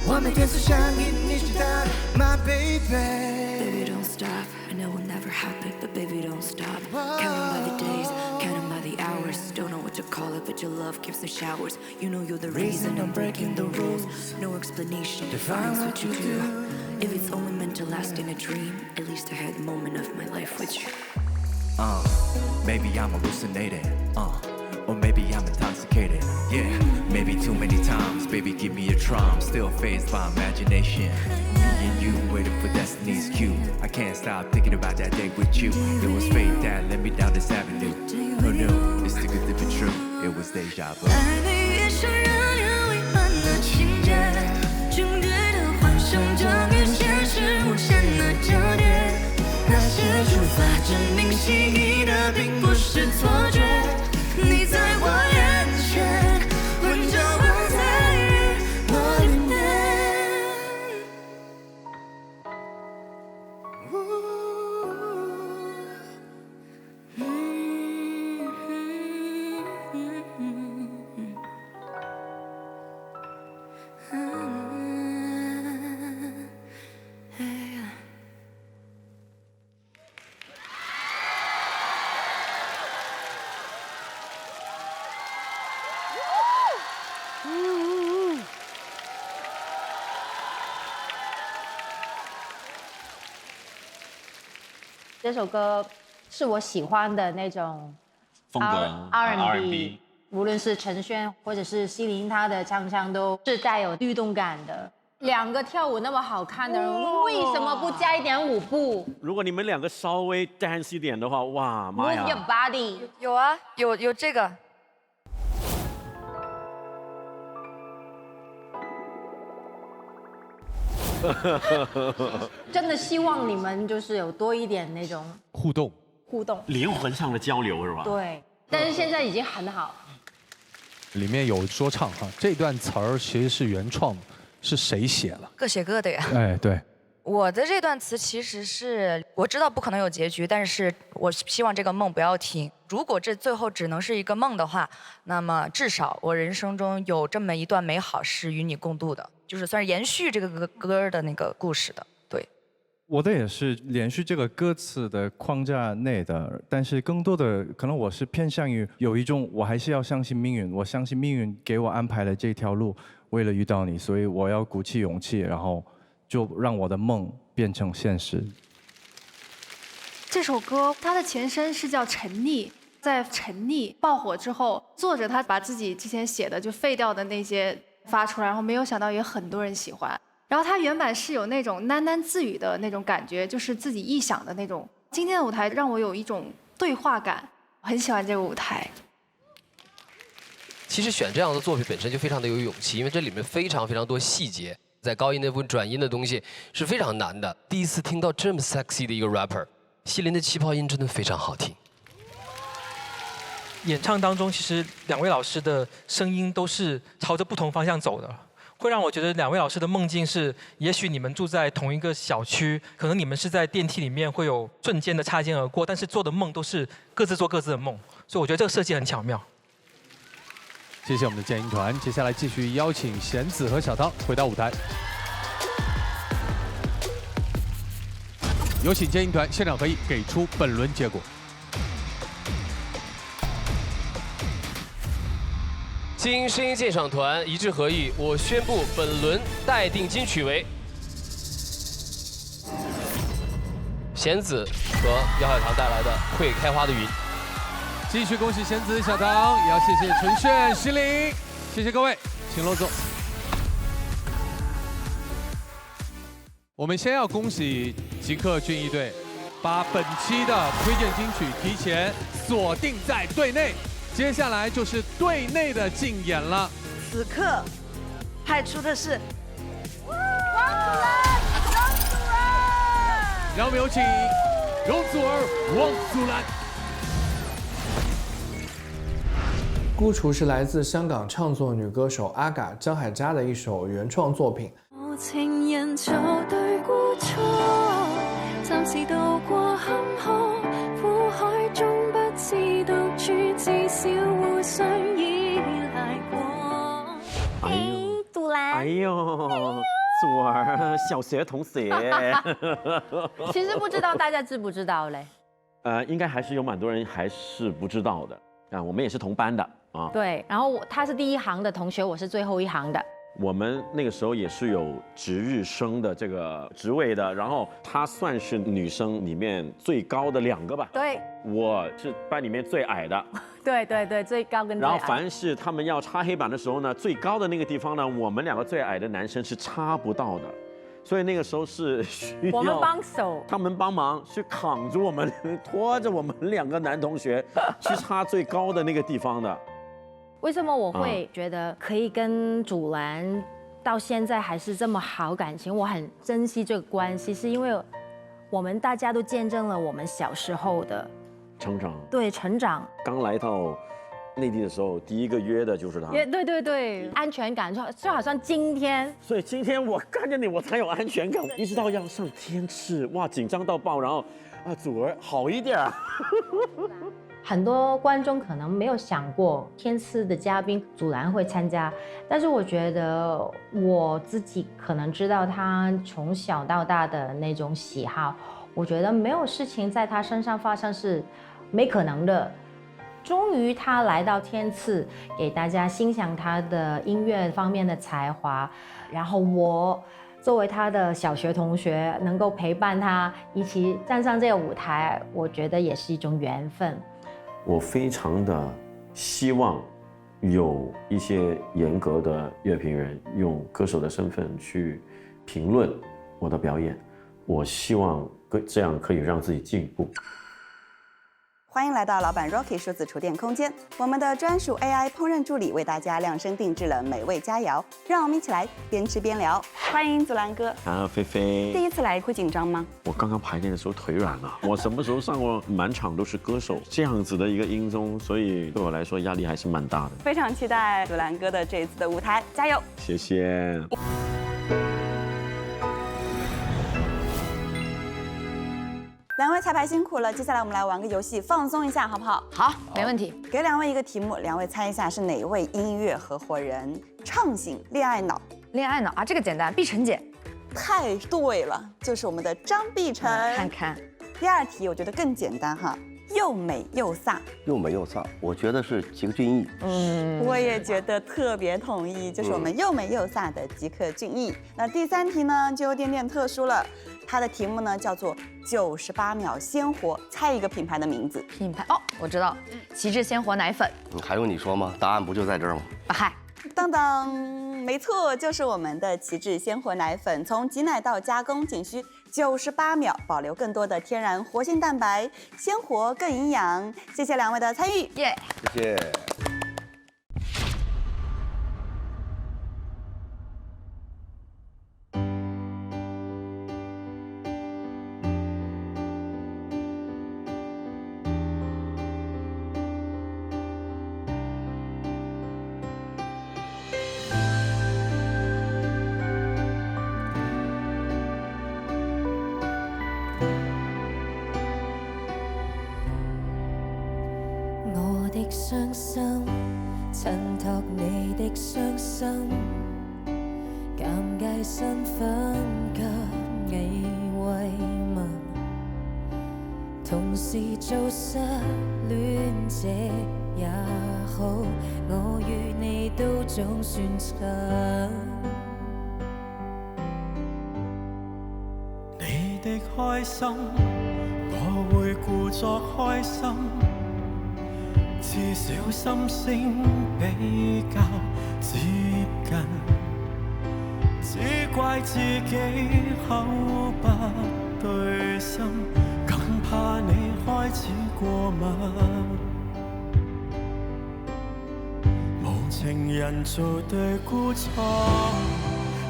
我没天使相依，你是他的 My baby。 Baby don't stop, I know we'll never happen, but baby don't stop. Counting by the days, counting by the hours. Don't know what to call it, but your love gives the showers. You know you're the reason I'm breaking the rules. No explanation defines what you do. If it's only meant to last in a dream, at least I had the moment of my life with you. Maybe I'm hallucinating, or maybe I'm intoxicated. Yeah, maybe too many times. Baby, give me a try. I'm still fazed by imagination. Me and you waiting for destiny's cue. I can't stop thinking about that day with you. It was fate that led me down this avenue. Who knew it's too good to be true? It was deja vu. 爱你越是让人为难的情节，终极的幻想终于现实无限的交叠。那些出发证明心意的并不是错觉，你在我眼前，温柔我在日落里面。这首歌是我喜欢的那种风格 R&B， 无论是陈轩或者是希林，他的唱腔都是带有律动感的。两个跳舞那么好看的人，为什么不加一点舞步？如果你们两个稍微 dance 一点的话，哇妈呀 Move your body。有啊，有这个。真的希望你们就是有多一点那种互动，灵魂上的交流是吧？对，但是现在已经很好。里面有说唱哈，这段词儿其实是原创，是谁写了？各写各的呀。哎，对。我的这段词其实是我知道不可能有结局，但是我希望这个梦不要停。如果这最后只能是一个梦的话，那么至少我人生中有这么一段美好是与你共度的，就是算是延续这个歌的那个故事的。对，我的也是连续这个歌词的框架内的，但是更多的可能我是偏向于有一种我还是要相信命运，我相信命运给我安排了这条路，为了遇到你，所以我要鼓起勇气，然后就让我的梦变成现实。这首歌它的前身是叫《沉溺》，在《沉溺》爆火之后，作者他把自己之前写的就废掉的那些发出来，然后没有想到也很多人喜欢。然后他原版是有那种喃喃自语的那种感觉，就是自己臆想的那种。今天的舞台让我有一种对话感，我很喜欢这个舞台。其实选这样的作品本身就非常的有勇气，因为这里面非常多细节，在高音那部分转音的东西是非常难的。第一次听到这么 sexy 的一个 rapper， 希林的气泡音真的非常好听。演唱当中，其实两位老师的声音都是朝着不同方向走的，会让我觉得两位老师的梦境是，也许你们住在同一个小区，可能你们是在电梯里面会有瞬间的擦肩而过，但是做的梦都是各自做各自的梦，所以我觉得这个设计很巧妙。谢谢我们的剑音团，接下来继续邀请弦子和小汤回到舞台。有请剑音团现场合议，给出本轮结果。经声音鉴赏团一致合议，我宣布本轮待定金曲为弦子和姚晓棠带来的《会开花的云》。继续恭喜弦子、小唐，也要谢谢陈炫、希林，谢谢各位，请落座。我们先要恭喜极客俊逸队，把本期的推荐金曲提前锁定在队内，接下来就是队内的竞演了。此刻派出的是让我们有请容祖儿、王祖蓝。孤雏是来自香港唱作女歌手阿嘎张海嘉的一首原创作品。無情人做對孤錯，暫時渡過坎坷，苦海中不知獨處，至少互相依賴過。哎呦，祖主儿，小学同学。其实不知道大家知不知道嘞？应该还是有蛮多人还是不知道的啊。我们也是同班的啊。对，然后他是第一行的同学，我是最后一行的。我们那个时候也是有值日生的这个职位的，然后她算是女生里面最高的2个吧。对，我是班里面最矮的。对对对，最高跟最矮。然后凡是他们要擦黑板的时候呢，最高的那个地方呢，我们2个最矮的男生是擦不到的，所以那个时候是需要我们帮手，他们帮忙去扛住我们，拖着我们2个男同学去擦最高的那个地方的。为什么我会觉得可以跟祖蓝到现在还是这么好感情？我很珍惜这个关系，是因为我们大家都见证了我们小时候的成长。对，成长。刚来到内地的时候，第一个约的就是他。对对对，安全感就好像今天。所以今天我看见你，我才有安全感。一直到要上天翅，哇，紧张到爆，然后祖儿好一点。很多观众可能没有想过天赐的嘉宾祖蓝会参加，但是我觉得我自己可能知道他从小到大的那种喜好，我觉得没有事情在他身上发生是没可能的。终于他来到天赐，给大家欣赏他的音乐方面的才华，然后我作为他的小学同学，能够陪伴他一起站上这个舞台，我觉得也是一种缘分。我非常的希望有一些严格的乐评人用歌手的身份去评论我的表演，我希望这样可以让自己进步。欢迎来到老板 Rocky 数字厨电空间，我们的专属 AI 烹饪助理为大家量身定制了美味佳肴，让我们一起来边吃边聊。欢迎祖蓝哥。菲菲。第一次来会紧张吗？我刚刚排练的时候腿软了，我什么时候上过满场都是歌手这样子的一个音综，所以对我来说压力还是蛮大的。非常期待祖蓝哥的这一次的舞台，加油！谢谢。2位彩排辛苦了，接下来我们来玩个游戏，放松一下，好不好？好，没问题。给2位一个题目，2位猜一下是哪位音乐合伙人畅醒恋爱脑？恋爱脑啊，这个简单，碧晨姐。太对了，就是我们的张碧晨。看看。第2题我觉得更简单哈，又美又飒。又美又飒，我觉得是吉克隽逸。我也觉得特别同意，就是我们又美又飒的吉克隽逸。那第3题呢，就有点特殊了。它的题目呢叫做98秒鲜活，猜一个品牌的名字。品牌哦，我知道，奇志鲜活奶粉。还用你说吗？答案不就在这儿吗？嗨，当当，没错，就是我们的奇志鲜活奶粉，从挤奶到加工仅需98秒，保留更多的天然活性蛋白，鲜活更营养。谢谢2位的参与，耶！谢谢。傷心，襯托你的傷心，尷尬身份給你慰問，同時做失戀者也好，我與你都總算襯。你的開心，我會故作開心。至少心聲比較接近，只怪自己口不對心，更怕你開始過敏。無情人做對孤錯，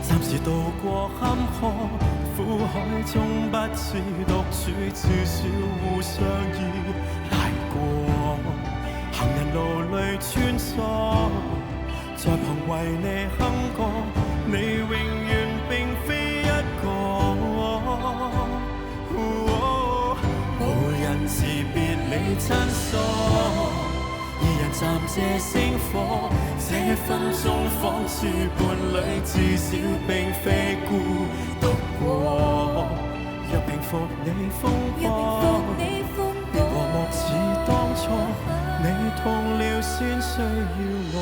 暫時渡過坎坷，苦海中不似獨處，至少互相依賴過。行人路裏穿梭，在旁為你哼歌，你永遠並非一個。無人辭別你親疏，二人站這這星火，這分鐘仿似伴侶，至少並非孤獨過。若平復你風波，別和睦似當初，你痛了先需要我。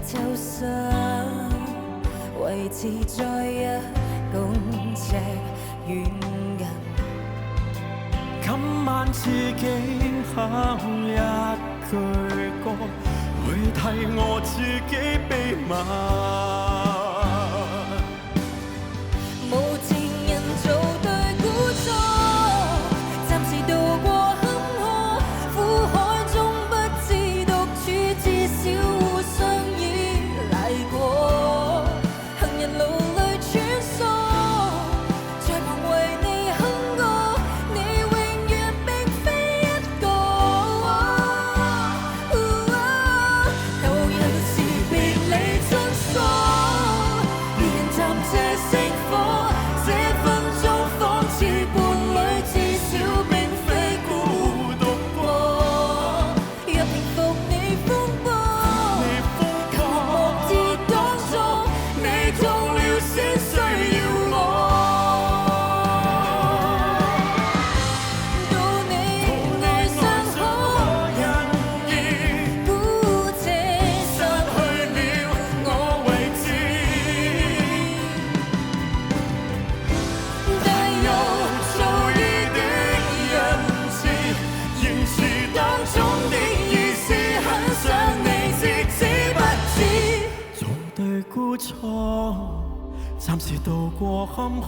抽身，維持在一公尺遠近。今晚自己哼一句歌，會替我自己秘密。無情人做對估錯，暫時渡過坎坷，苦海中不知獨處，至少互相。暫時渡過坎坷，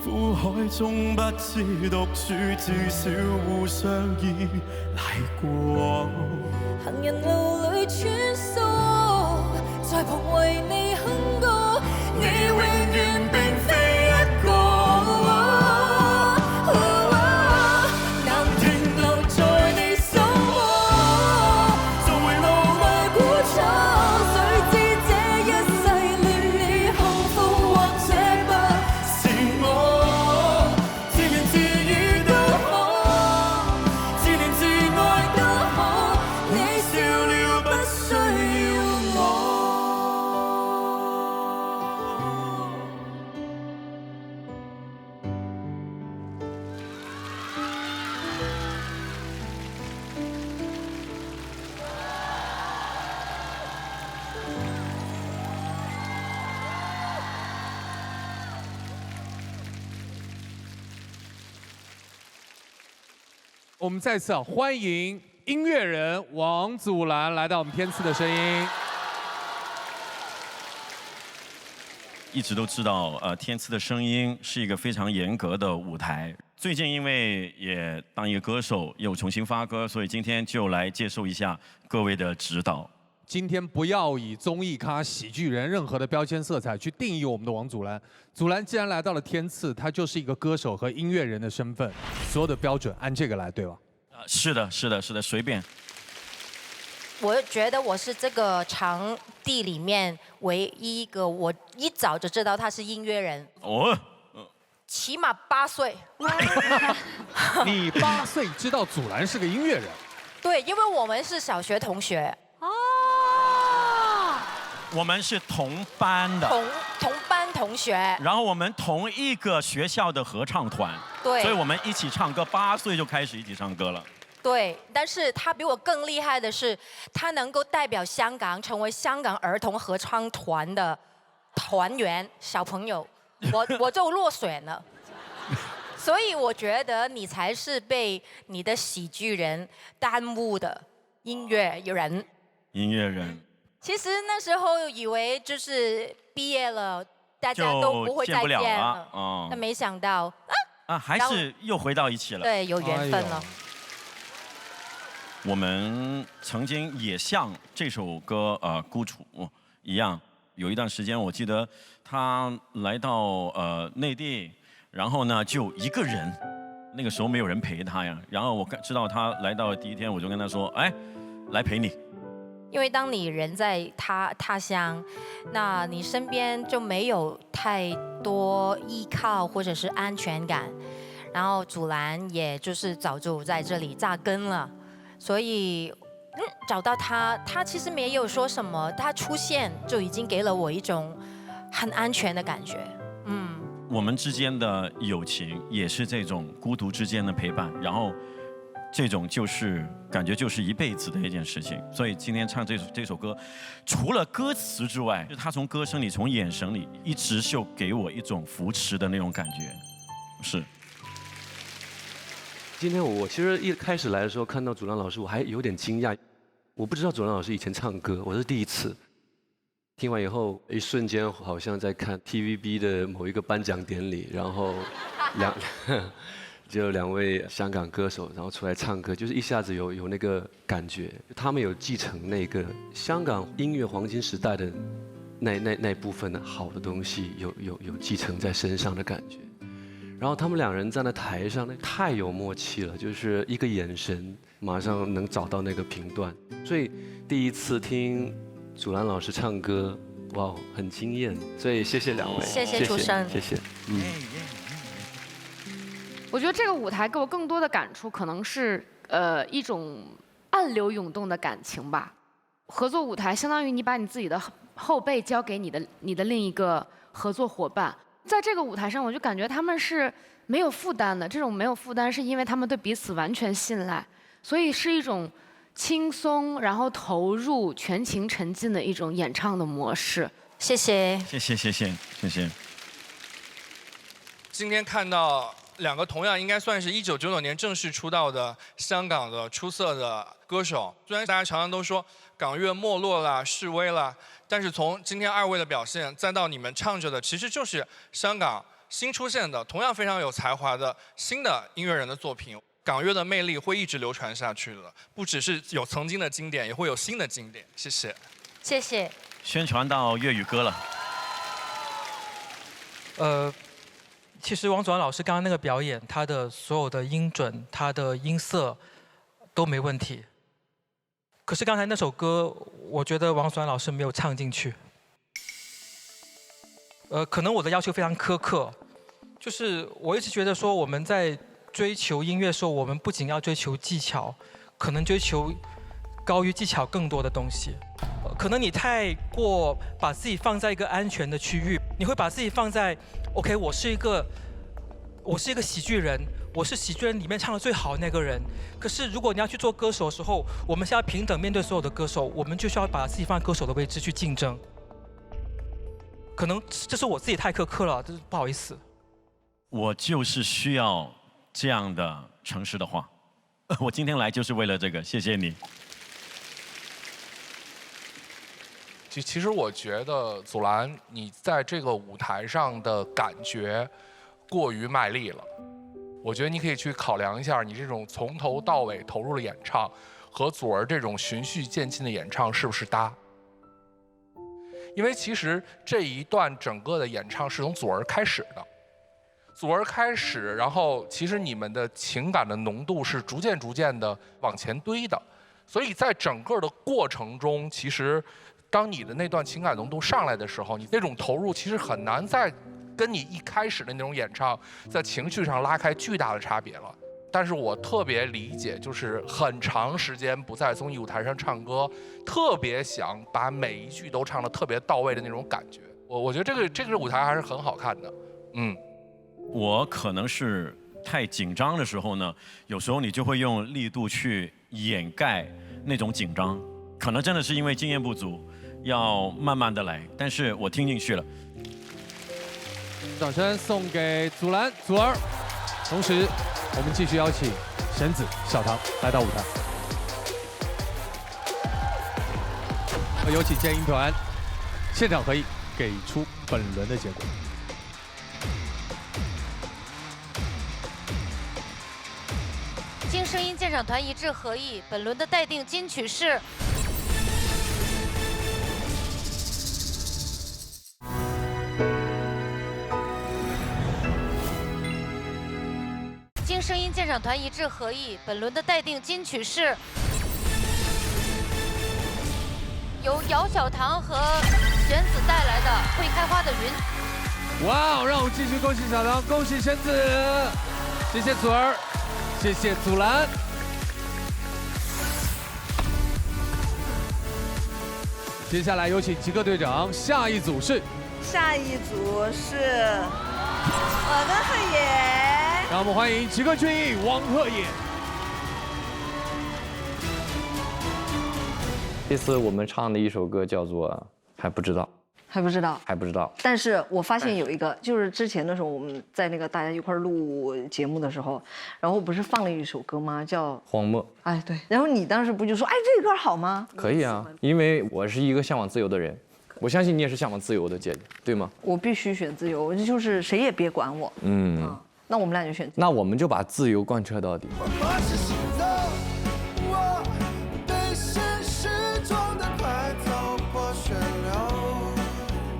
苦海中不知獨處，至少互相依賴過。行人路裏穿梭，在旁為你哼歌，你永遠並非一個。難停留在你心窩，做回路來估錯，誰知這一世戀你幸福或者不是我，自怨自語都可，自戀自愛都可，你笑了不需要我。我们再次欢迎音乐人王祖蓝来到我们天赐的声音。一直都知道，天赐的声音是一个非常严格的舞台。最近因为也当一个歌手，又重新发歌，所以今天就来接受一下各位的指导。今天不要以综艺咖、喜剧人任何的标签色彩去定义我们的王祖蓝。祖蓝既然来到了天赐，他就是一个歌手和音乐人的身份，所有的标准按这个来，对吧？是的，是的，是的，随便。我觉得我是这个场地里面唯一一个我一早就知道他是音乐人。哦。起码8岁。你8岁知道祖蓝是个音乐人？对，因为我们是小学同学。我们是同班的，同班同学，然后我们同一个学校的合唱团，对，所以我们一起唱歌，8岁就开始一起唱歌了。对，但是他比我更厉害的是，他能够代表香港成为香港儿童合唱团的团员小朋友，我就落选了。所以我觉得你才是被你的喜剧人耽误的音乐人。音乐人。其实那时候以为就是毕业了，大家都不会再见了。哦。但没想到还是又回到一起了。对，有缘分了。我们曾经也像这首歌孤楚一样，有一段时间我记得他来到内地，然后呢就一个人，那个时候没有人陪他呀。然后我知道他来到第一天，我就跟他说：“哎，来陪你。”因为当你人在他乡，那你身边就没有太多依靠或者是安全感。然后祖蓝也就是早就在这里扎根了，所以找到他其实没有说什么，他出现就已经给了我一种很安全的感觉。我们之间的友情也是这种孤独之间的陪伴，然后这种就是感觉就是一辈子的一件事情。所以今天唱这首歌，除了歌词之外，他从歌声里、从眼神里，一直就给我一种扶持的那种感觉。是。今天我其实一开始来的时候看到祖蓝老师，我还有点惊讶，我不知道祖蓝老师以前唱歌，我是第一次。听完以后，一瞬间好像在看 TVB 的某一个颁奖典礼，然后就两位香港歌手，然后出来唱歌，就是一下子有那个感觉，他们有继承那个香港音乐黄金时代的那部分的好的东西，有继承在身上的感觉。然后他们两人站在台上，那太有默契了，就是一个眼神马上能找到那个频段。所以第一次听祖蓝老师唱歌，哇，很惊艳。所以谢谢两位，谢谢出生，谢谢。我觉得这个舞台给我更多的感触，可能是一种暗流涌动的感情吧。合作舞台相当于你把你自己的后背交给你的另一个合作伙伴。在这个舞台上，我就感觉他们是没有负担的。这种没有负担，是因为他们对彼此完全信赖，所以是一种轻松，然后投入、全情沉浸的一种演唱的模式。谢谢，谢谢，谢谢，谢谢。今天看到两个同样应该算是1999年正式出道的香港的出色的歌手，虽然大家常常都说港乐没落了、式微了，但是从今天二位的表现，再到你们唱着的，其实就是香港新出现的、同样非常有才华的新的音乐人的作品。港乐的魅力会一直流传下去的，不只是有曾经的经典，也会有新的经典。谢谢，谢谢。宣传到粤语歌了。其实王祖蓝老师刚刚那个表演，他的所有的音准、他的音色都没问题。可是刚才那首歌，我觉得王祖蓝老师没有唱进去。可能我的要求非常苛刻，就是我一直觉得说我们在追求音乐的时候，我们不仅要追求技巧，可能追求高于技巧更多的东西。可能你太过把自己放在一个安全的区域，你会把自己放在 OK， 我是一个喜剧人，我是喜剧人里面唱的最好的那个人。可是如果你要去做歌手的时候，我们是要平等面对所有的歌手，我们就需要把自己放在歌手的位置去竞争。可能这是我自己太苛刻了，这是不好意思。我就是需要这样的诚实的话，我今天来就是为了这个，谢谢你。其实我觉得祖蓝，你在这个舞台上的感觉过于卖力了。我觉得你可以去考量一下，你这种从头到尾投入的演唱，和祖儿这种循序渐进的演唱是不是搭？因为其实这一段整个的演唱是从祖儿开始的，祖儿开始，然后其实你们的情感的浓度是逐渐的往前堆的，所以在整个的过程中，其实当你的那段情感浓度上来的时候，你那种投入其实很难再跟你一开始的那种演唱在情绪上拉开巨大的差别了。但是我特别理解，就是很长时间不在综艺舞台上唱歌，特别想把每一句都唱得特别到位的那种感觉。我觉得这个舞台还是很好看的。我可能是太紧张的时候呢，有时候你就会用力度去掩盖那种紧张，可能真的是因为经验不足，要慢慢的来。但是我听进去了。掌声送给祖蓝、祖儿，同时我们继续邀请沈子、小唐来到舞台。有请建音团现场合影，给出本轮的结果。经声音鉴赏团一致合议，本轮的待定金曲是经声音鉴赏团一致合议，本轮的待定金曲是由姚小棠和玄子带来的《会开花的云》。哇，让我们继续恭喜小棠，恭喜玄子，谢谢祖儿，谢谢祖蓝。接下来有请极客队长，下一组是。下一组是我跟贺野。让我们欢迎极客俊逸王鹤野。这次我们唱的一首歌叫做《还不知道》。还不知道，还不知道。但是我发现有一个，就是之前的时候我们在那个大家一块录节目的时候，然后不是放了一首歌吗？叫《荒漠》。哎，对。然后你当时不就说，哎，这个歌好吗？可以啊，因为我是一个向往自由的人，我相信你也是向往自由的姐姐，对吗？我必须选自由，就是谁也别管我。那我们俩就选。那我们就把自由贯彻到底。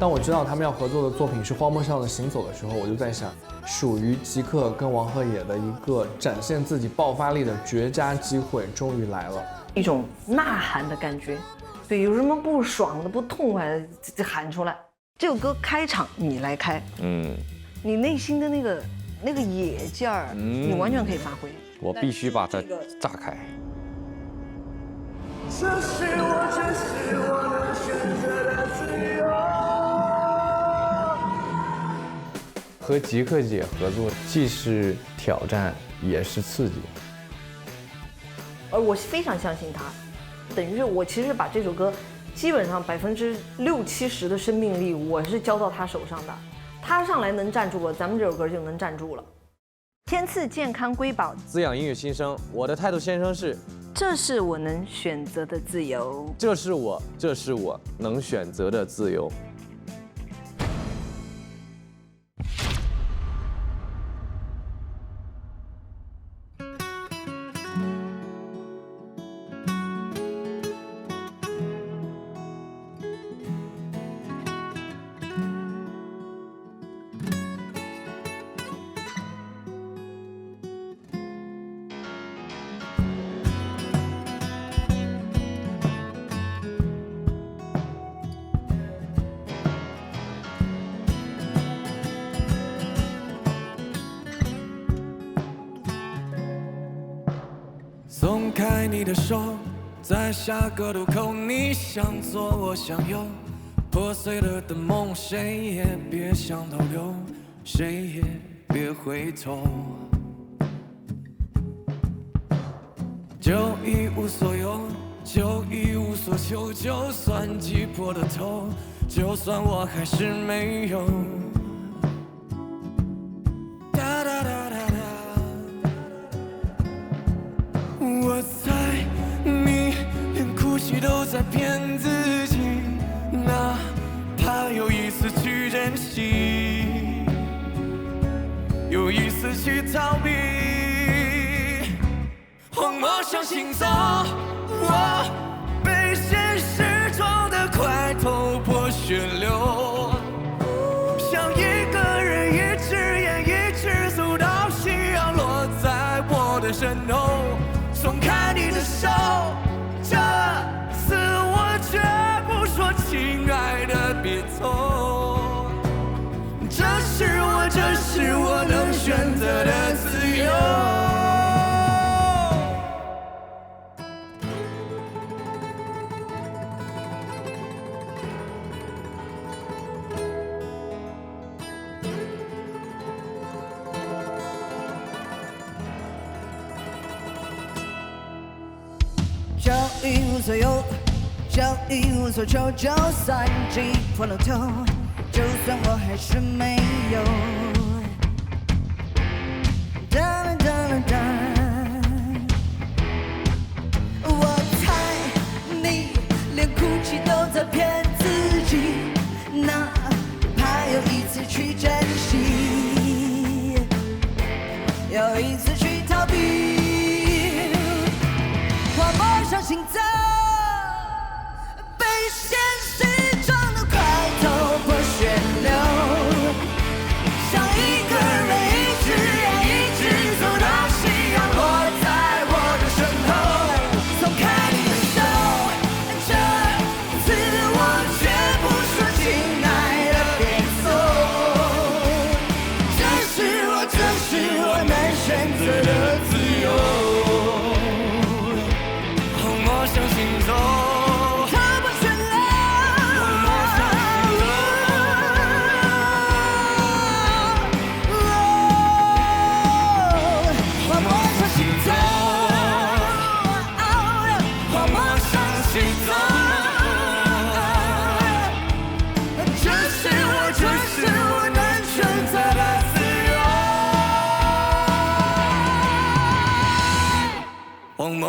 当我知道他们要合作的作品是《荒漠上的行走》的时候，我就在想，属于极客跟王鹤野的一个展现自己爆发力的绝佳机会终于来了，一种呐喊的感觉。对，有什么不爽的、不痛快的，就喊出来。这首歌开场你来开，你内心的那个野劲儿，你完全可以发挥。我必须把它炸开。这是我能选择的自由。和极客姐合作，既是挑战，也是刺激。而我非常相信她，等于是我其实把这首歌基本上60%、70%的生命力，我是交到她手上的。她上来能站住了，咱们这首歌就能站住了。天赐健康瑰宝，滋养音乐新生。我的态度先生是：这是我能选择的自由。这是我能选择的自由。松开你的手，在下个路口，你想左我想右，破碎了的梦，谁也别想逗留，谁也别回头。就一无所有，就一无所求，就算挤破了头，就算我还是没有。我猜你连哭泣都在骗自己，哪怕有一丝去珍惜，有一丝去逃避。荒漠上行走，我被现实撞得快头破血流，像一个人一只眼一直走到夕阳落在我的身后。松开你的手，这次我绝不说亲爱的别走。这是我能选择的自由。就一无所有，就一无所求，就算挤破了头，就算我还是没有。哒啦哒啦哒，我猜你连哭泣都在骗自己，哪怕有一次去珍惜，有一次去逃避。荒漠上行走，被现实撞得快头破血流，像一个人一只眼一直走到夕阳落在我的身后。松开你的手，这次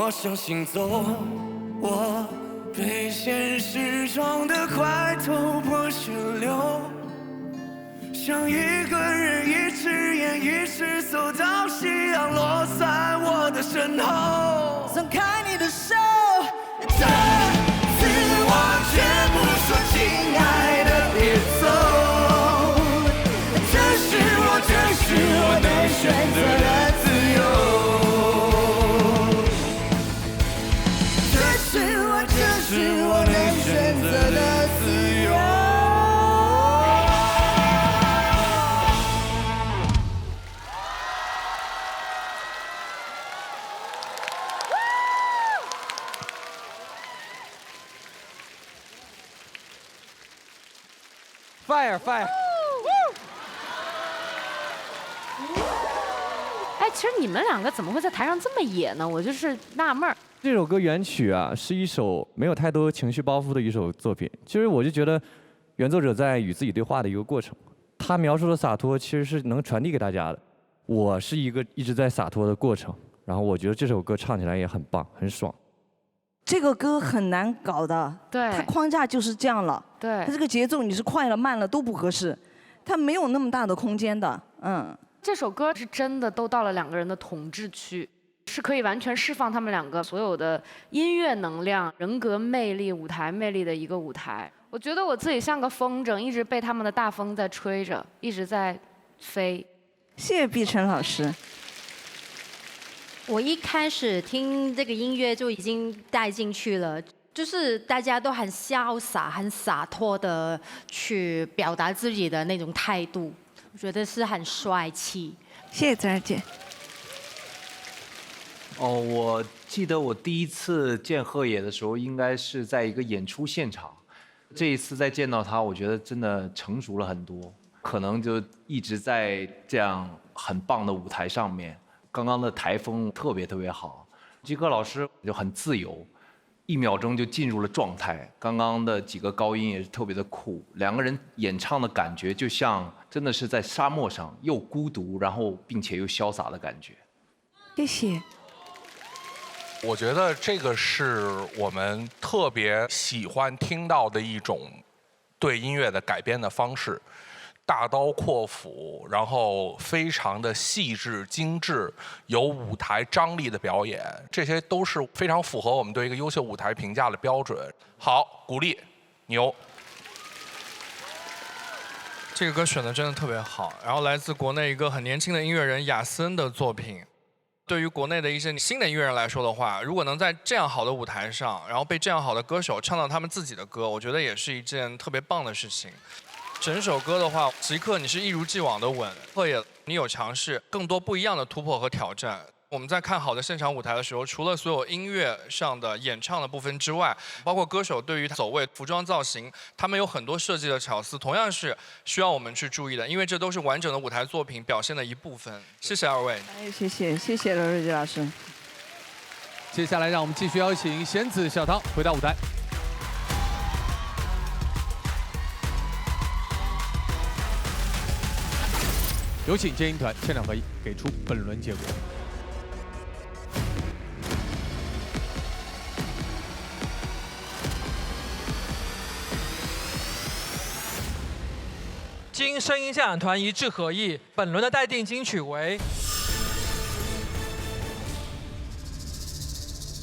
我手行走，我被现实撞得快头破血流，想一个人一只眼一只走到夕阳落在我的身后，松开你的手，这次我绝不说亲爱的别走，这是我能选择的自由，这是我能选择的自由。Fire！ 哎，其实你们两个怎么会在台上这么野呢？我就是纳闷儿。这首歌原曲啊，是一首没有太多情绪包袱的一首作品。其实我就觉得，原作者在与自己对话的一个过程。他描述的洒脱，其实是能传递给大家的。我是一个一直在洒脱的过程，然后我觉得这首歌唱起来也很棒，很爽。这个歌很难搞的，对，它框架就是这样了，对，它这个节奏你是快了慢了都不合适，它没有那么大的空间的，这首歌是真的都到了两个人的统治区，是可以完全释放他们两个所有的音乐能量、人格魅力、舞台魅力的一个舞台。我觉得我自己像个风筝，一直被他们的大风在吹着，一直在飞。谢谢碧晨老师。我一开始听这个音乐就已经带进去了，就是大家都很潇洒、很洒脱的去表达自己的那种态度，我觉得是很帅气。谢谢子儿姐。哦，我记得我第一次见鹤野的时候，应该是在一个演出现场。这一次再见到他，我觉得真的成熟了很多，可能就一直在这样很棒的舞台上面。刚刚的台风特别好，基克老师就很自由，1秒钟就进入了状态。刚刚的几个高音也是特别的酷，两个人演唱的感觉就像真的是在沙漠上，又孤独，然后并且又潇洒的感觉。谢谢。我觉得这个是我们特别喜欢听到的一种对音乐的改编的方式。大刀阔斧，然后非常的细致精致，有舞台张力的表演，这些都是非常符合我们对一个优秀舞台评价的标准。好，鼓励，牛。这个歌选的真的特别好，然后来自国内一个很年轻的音乐人亚森的作品。对于国内的一些新的音乐人来说的话，如果能在这样好的舞台上，然后被这样好的歌手唱到他们自己的歌，我觉得也是一件特别棒的事情。整首歌的话，即刻你是一如既往的稳，鹤野你有尝试更多不一样的突破和挑战。我们在看好的现场舞台的时候，除了所有音乐上的演唱的部分之外，包括歌手对于走位、服装造型，他们有很多设计的巧思，同样是需要我们去注意的，因为这都是完整的舞台作品表现的一部分。谢谢二位。谢谢罗瑞吉老师。接下来让我们继续邀请弦子小唐回到舞台。有请接音团现场合一，给出本轮结果。经声音现场团一致合意，本轮的待定金曲为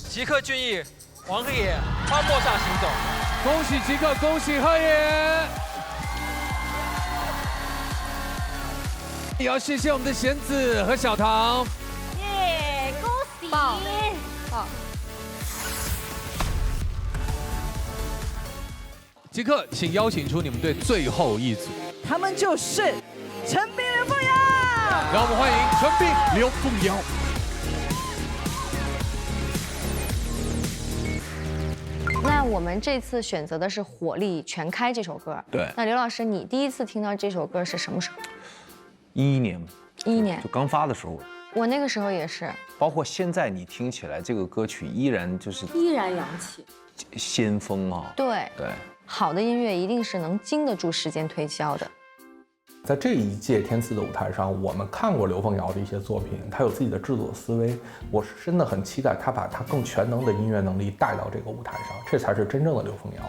吉克隽逸、王鹤野《荒漠上行走》。恭喜吉克，恭喜鹤野！也要谢谢我们的弦子和小唐。耶，恭喜！棒！吉克，请邀请出你们队最后一组。他们就是陈斌、刘凤瑶。让我们欢迎陈斌、刘凤瑶。那我们这次选择的是《火力全开》这首歌。对。那刘老师，你第一次听到这首歌是什么时候？11年。11年。就刚发的时候。我那个时候也是。包括现在你听起来，这个歌曲依然洋气。先锋啊。对。对。好的音乐一定是能经得住时间推敲的。在这一届天赐的舞台上，我们看过刘凤瑶的一些作品，她有自己的制作思维，我是真的很期待她把她更全能的音乐能力带到这个舞台上，这才是真正的刘凤瑶。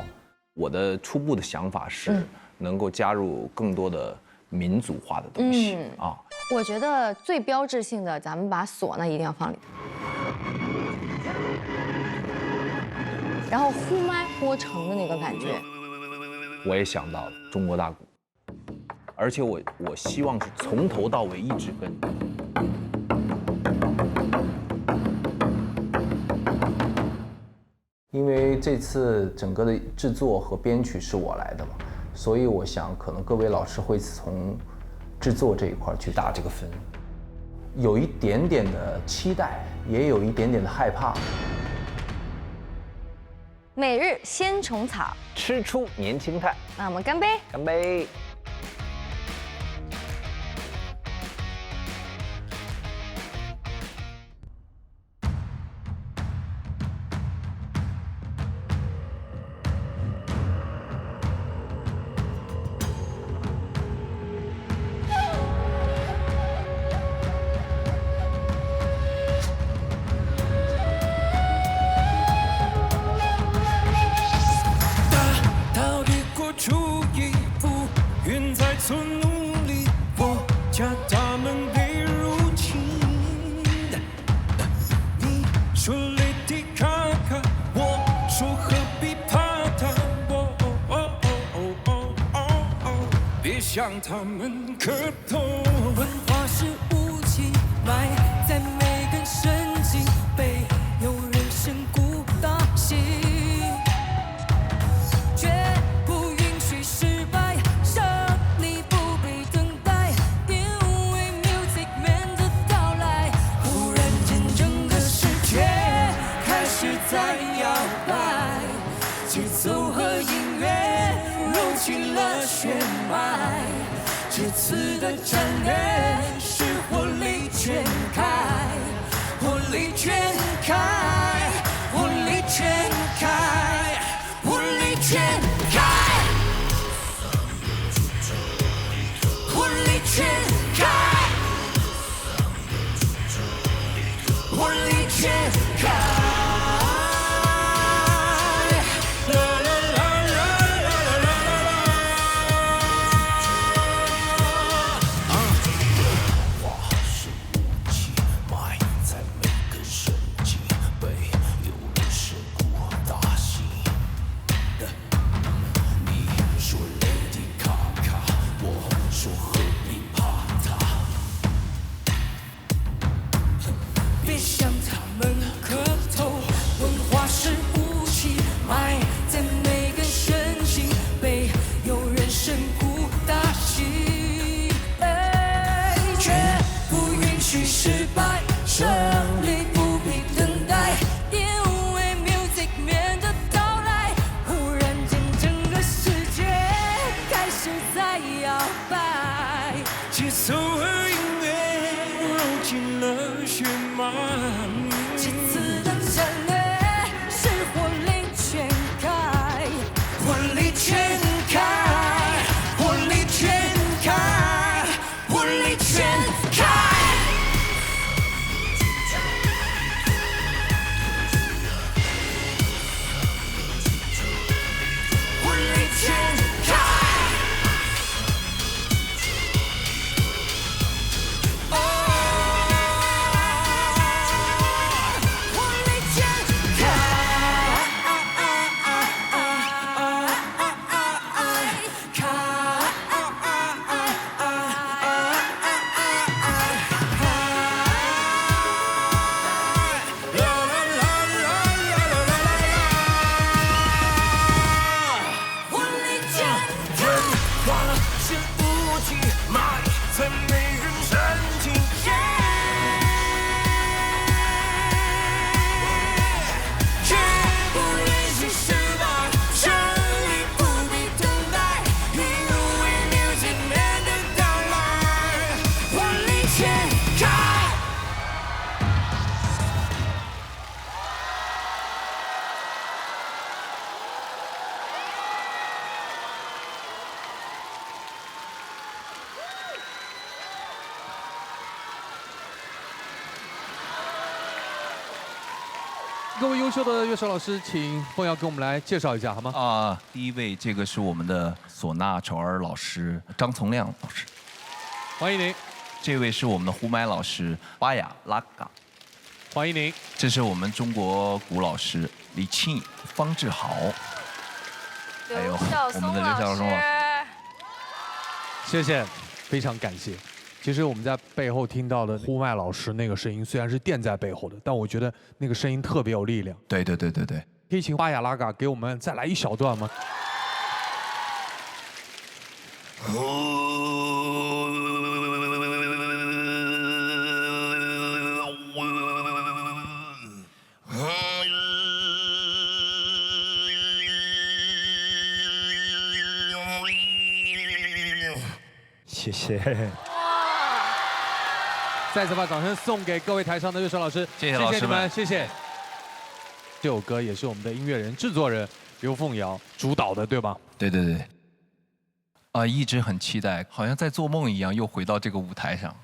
我的初步的想法是能够加入更多的民族化的东西啊。我觉得最标志性的，咱们把唢呐一定要放里头，然后呼麦拖成的那个感觉。我也想到了中国大鼓。而且我希望是从头到尾一直跟。因为这次整个的制作和编曲是我来的嘛，所以我想可能各位老师会从制作这一块去打这个分，有一点点的期待，也有一点点的害怕。每日鲜虫草，吃出年轻态。那我们干杯！干杯！向他们磕头。文化是武器，埋在每根神经，被有人神鼓打醒，绝不允许失败，胜利不必等待，因为 Music Man 的到来，忽然间整个世界开始在摇摆，节奏和音乐揉进了血脉。这次的战略是火力全开，火力全开，火力全开，火力全开，火力全开，火力全开。各位优秀的乐手老师，请凤瑶给我们来介绍一下好吗？第一位这个是我们的唢呐丑儿老师张从亮老师，欢迎您。这位是我们的胡麦老师巴雅拉嘎，欢迎您。这是我们中国鼓老师李庆、方志豪，还有我们的刘晓松老师。谢谢，非常感谢。其实我们在背后听到的呼麦老师那个声音，虽然是垫在背后的，但我觉得那个声音特别有力量。对。可以请巴雅拉嘎给我们再来一小段吗？谢谢。再次把掌声送给各位台上的乐手老师，谢谢老师们，你们，谢谢。这首歌也是我们的音乐人、制作人刘凤瑶主导的，对吧？对。一直很期待，好像在做梦一样，又回到这个舞台上。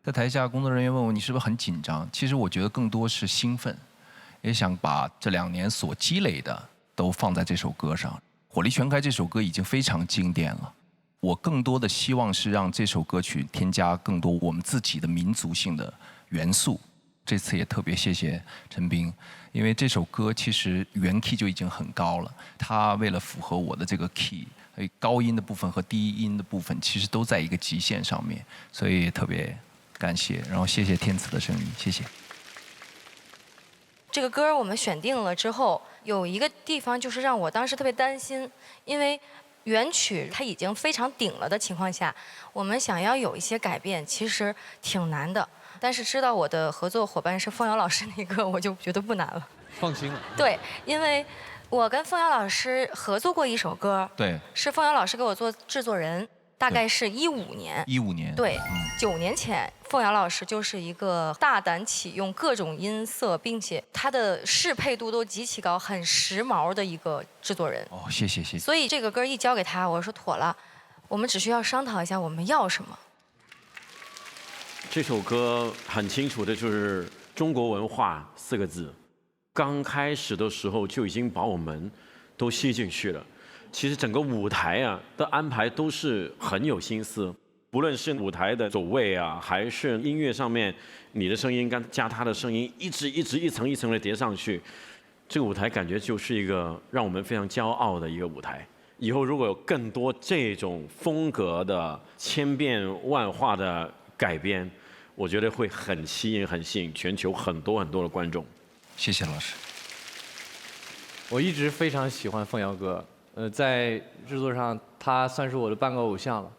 在台下工作人员问我你是不是很紧张？其实我觉得更多是兴奋，也想把这2年所积累的都放在这首歌上。火力全开这首歌已经非常经典了。我更多的希望是让这首歌曲添加更多我们自己的民族性的元素。这次也特别谢谢陈斌，因为这首歌其实原 key 就已经很高了，他为了符合我的这个 key， 高音的部分和低音的部分其实都在一个极限上面，所以特别感谢，然后谢谢天赐的声音，谢谢。这个歌我们选定了之后，有一个地方就是让我当时特别担心，因为原曲它已经非常顶了的情况下，我们想要有一些改变，其实挺难的。但是知道我的合作伙伴是凤瑶老师那个，我就觉得不难了。放心了。对，因为我跟凤瑶老师合作过一首歌，对，是凤瑶老师给我做制作人，大概是15年。15年。对，9年前，凤瑶老师就是一个大胆启用各种音色，并且他的适配度都极其高，很时髦的一个制作人。哦，谢谢。所以这个歌一交给他，我说妥了，我们只需要商讨一下我们要什么。这首歌很清楚的就是中国文化4个字，刚开始的时候就已经把我们都吸进去了。其实整个舞台的安排都是很有心思，不论是舞台的走位还是音乐上面，你的声音加他的声音，一层一层的叠上去，这个舞台感觉就是一个让我们非常骄傲的一个舞台。以后如果有更多这种风格的千变万化的改编，我觉得会很吸引全球很多的观众。谢谢老师。我一直非常喜欢凤瑶哥，在制作上他算是我的半个偶像了。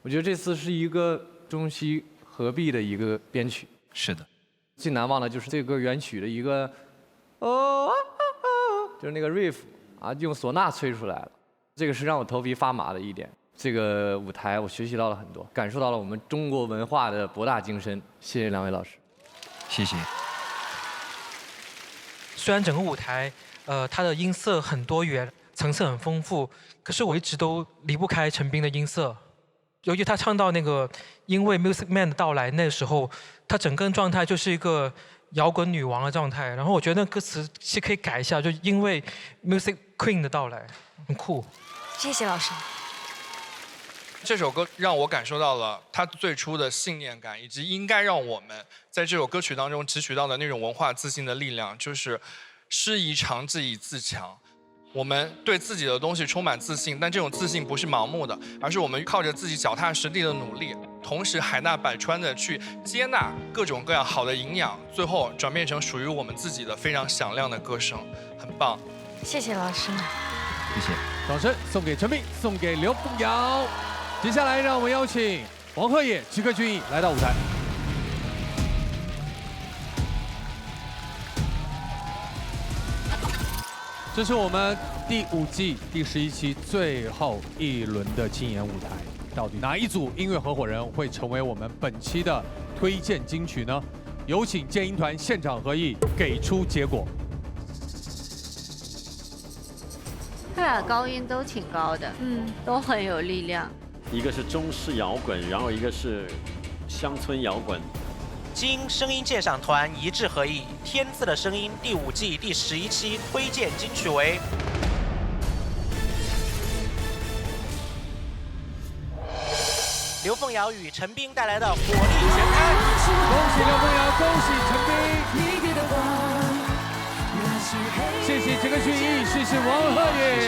我觉得这次是一个中西合璧的一个编曲。是的。最难忘的就是这个歌原曲的一个就是那个 riff 用唢呐吹出来了，这个是让我头皮发麻的一点。这个舞台我学习到了很多，感受到了我们中国文化的博大精深。谢谢2位老师。谢谢。虽然整个舞台，它的音色很多元，层次很丰富，可是我一直都离不开陈斌的音色。尤其他唱到那个因为 Music Man 的到来，那时候他整个状态就是一个摇滚女王的状态。然后我觉得那歌词其实可以改一下，就因为 Music Queen 的到来，很酷。谢谢老师。这首歌让我感受到了他最初的信念感，以及应该让我们在这首歌曲当中汲取到的那种文化自信的力量，就是师夷长技以自强。我们对自己的东西充满自信，但这种自信不是盲目的，而是我们靠着自己脚踏实地的努力，同时海纳百川的去接纳各种各样好的营养，最后转变成属于我们自己的非常响亮的歌声，很棒。谢谢老师。谢谢。掌声送给陈斌，送给刘凤瑶。接下来让我们邀请王鹤野、吉克隽逸来到舞台。这是我们第5季第11期最后一轮的竞演舞台，到底哪一组音乐合伙人会成为我们本期的推荐金曲呢？有请剑音团现场合艺，给出结果。他俩高音都挺高的，都很有力量。一个是中式摇滚，然后一个是乡村摇滚，经声音鉴赏团一致合议，《天赐的声音》第5季第11期推荐金曲为。刘凤瑶与陈冰带来的《火力全开》，恭喜刘凤瑶，恭喜陈冰，谢谢这个曲艺，谢谢王鹤野，谢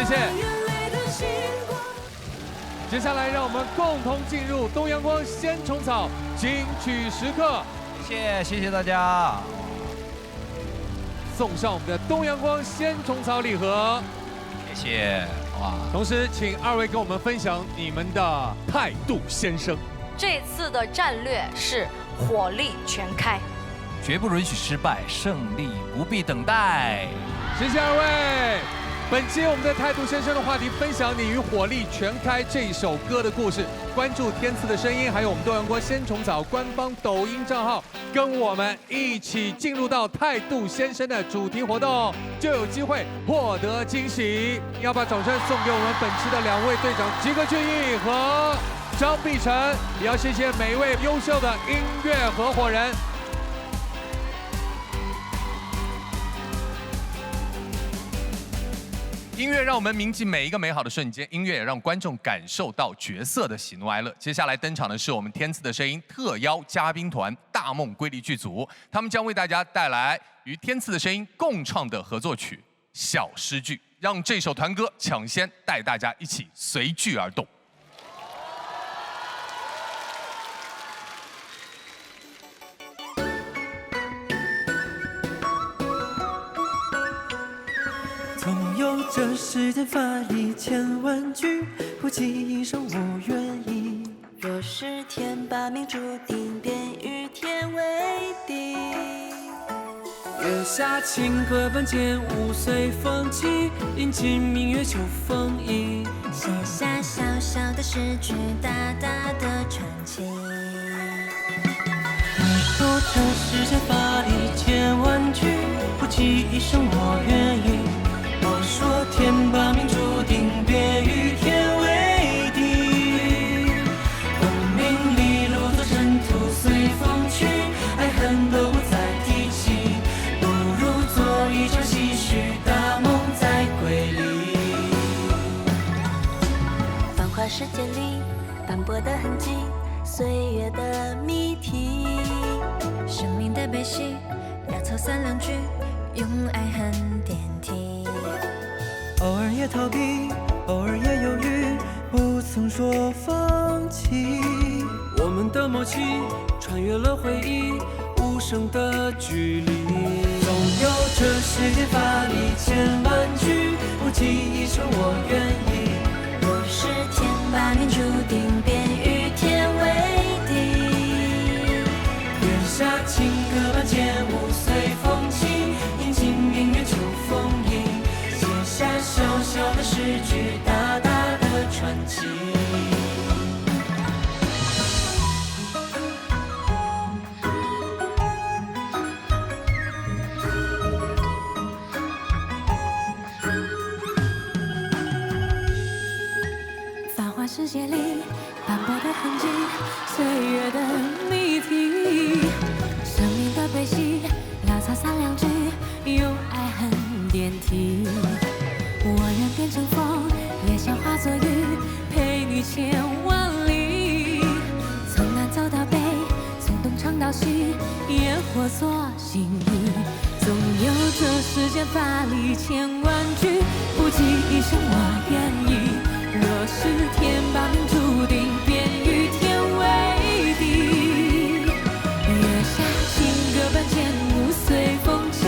谢。接下来让我们共同进入东阳光鲜虫草金曲时刻，谢谢大家。送上我们的东阳光鲜虫草礼盒，谢谢哇！同时，请2位跟我们分享你们的态度先生。这次的战略是火力全开，绝不允许失败，胜利不必等待。谢谢2位。本期我们的态度先生的话题，分享你与火力全开这首歌的故事。关注天赐的声音，还有我们东阳光鲜虫草官方抖音账号，跟我们一起进入到态度先生的主题活动，就有机会获得惊喜。要把掌声送给我们本期的2位队长吉克隽逸和张碧晨，也要谢谢每一位优秀的音乐合伙人。音乐让我们铭记每一个美好的瞬间，音乐也让观众感受到角色的喜怒哀乐。接下来登场的是我们天赐的声音特邀嘉宾团大梦瑰丽剧组，他们将为大家带来与天赐的声音共创的合作曲《小诗句》，让这首团歌抢先带大家一起随剧而动。总有这世间法力千万句，不及一声我愿意。若是天把命注定，便与天为敌。月下清歌本间，舞随风起，饮尽明月秋风意。写下小小的诗句，大大的传奇。若这世间法力千万句，不及一声我愿意。我说天把命注定，便与天为敌。功名利禄做尘土，随风去，爱恨都不再提起。不如做一场唏嘘大梦，在归里。繁华世界里，斑驳的痕迹，岁月的谜题。生命的悲喜，潦草3两句，用爱恨点题。偶尔也逃避，偶尔也犹豫，不曾说放弃。我们的默契穿越了回忆，无声的距离。总有这世间法力千万句，不及一声我愿意。若是天把命注定，便与天为敌。月下清歌般间，舞随风起，饮尽明月秋风意。写下小小的诗句，大大的传奇。繁华世界里，斑驳的痕迹，岁月的谜题。生命的悲喜，潦草3两句，用爱恨点题。我愿变成风，也想化作雨，陪你千万里。从南走到北，从东唱到西，烟火做心意。总有这世间法力千万句，不及一声我愿意。若是天把命注定，便与天为敌。月下清歌般间，舞随风起，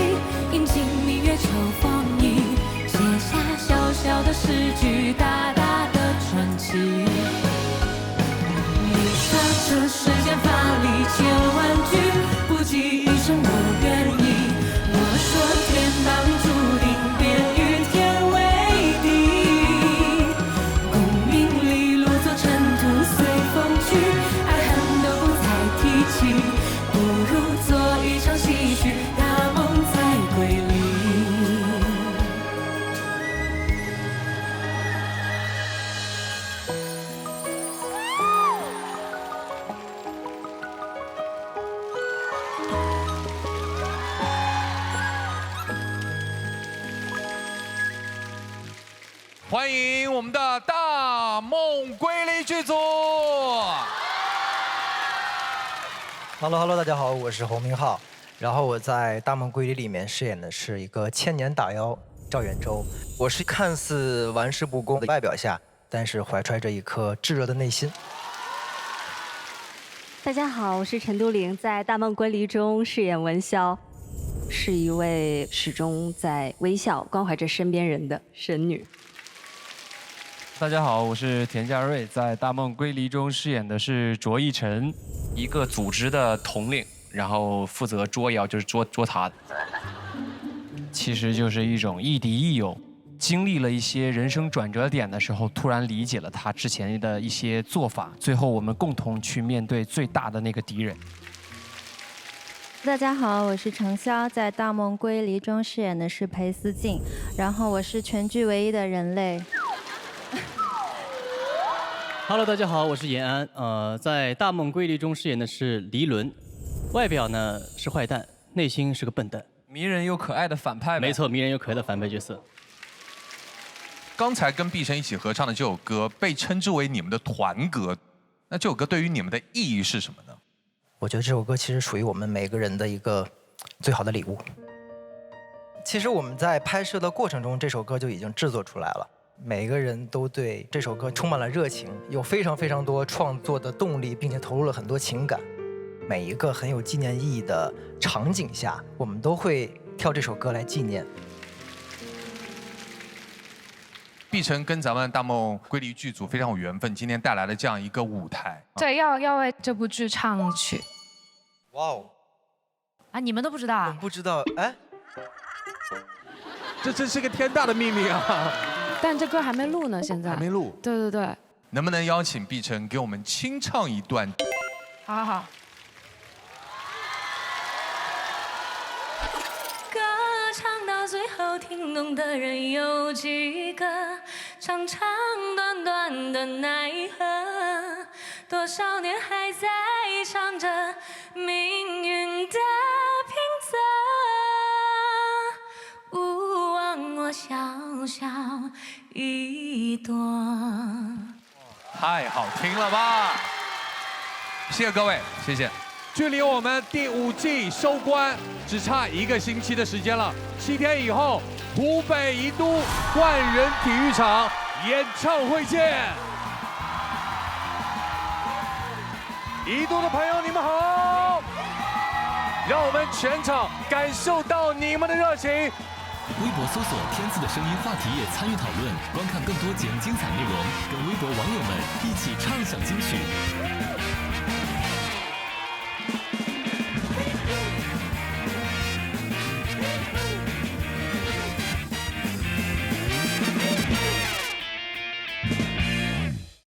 饮尽明月秋风意。写下小小的诗句，大大的传奇。你说这世间法力千万句，不及一声我愿意。我说天把命注定，便与天为敌。欢迎我们的大梦归离剧组。Hello， 大家好，我是侯明昊。然后我在《大梦归离》里面饰演的是一个千年打妖赵元周。我是看似玩世不恭的外表下，但是怀揣着一颗炙热的内心。大家好，我是陈都灵，在《大梦归离》中饰演文潇，是一位始终在微笑关怀着身边人的神女。大家好，我是田佳瑞，在《大梦归离》中饰演的是卓奕晨，一个组织的统领，然后负责捉妖，就是捉他。其实就是一种亦敌亦友，经历了一些人生转折点的时候，突然理解了他之前的一些做法，最后我们共同去面对最大的那个敌人。大家好，我是程潇，在《大梦归离》中饰演的是裴思静，然后我是全剧唯一的人类。Hello， 大家好，我是延安，在《大梦归离》中饰演的是黎伦，外表呢是坏蛋，内心是个笨蛋，迷人又可爱的反派。没错，迷人又可爱的反派角色。刚才跟毕晨一起合唱的这首歌被称之为你们的团歌，那这首歌对于你们的意义是什么呢？我觉得这首歌其实属于我们每个人的一个最好的礼物。其实我们在拍摄的过程中，这首歌就已经制作出来了。每个人都对这首歌充满了热情，有非常多创作的动力，并且投入了很多情感。每一个很有纪念意义的场景下，我们都会挑这首歌来纪念。毕晨跟咱们《大梦归离》剧组非常有缘分，今天带来了这样一个舞台。对，要为这部剧唱曲。哇哦！啊，你们都不知道啊？不知道，哎，这真是个天大的秘密啊！但这歌还没录呢，现在还没录。对。能不能邀请毕晨给我们清唱一段？好。歌唱到最后，听懂的人有几个？长长短短的奈何，多少年还在唱着命运的拼凑。勿忘我小小一朵。太好听了吧！谢谢各位，谢谢。距离我们第5季收官只差1个星期的时间了，7天以后，湖北宜都万人体育场演唱会见。宜都的朋友，你们好！让我们全场感受到你们的热情。微博搜索“天赐的声音”话题也参与讨论，观看更多节目精彩内容，跟微博网友们一起畅享金曲。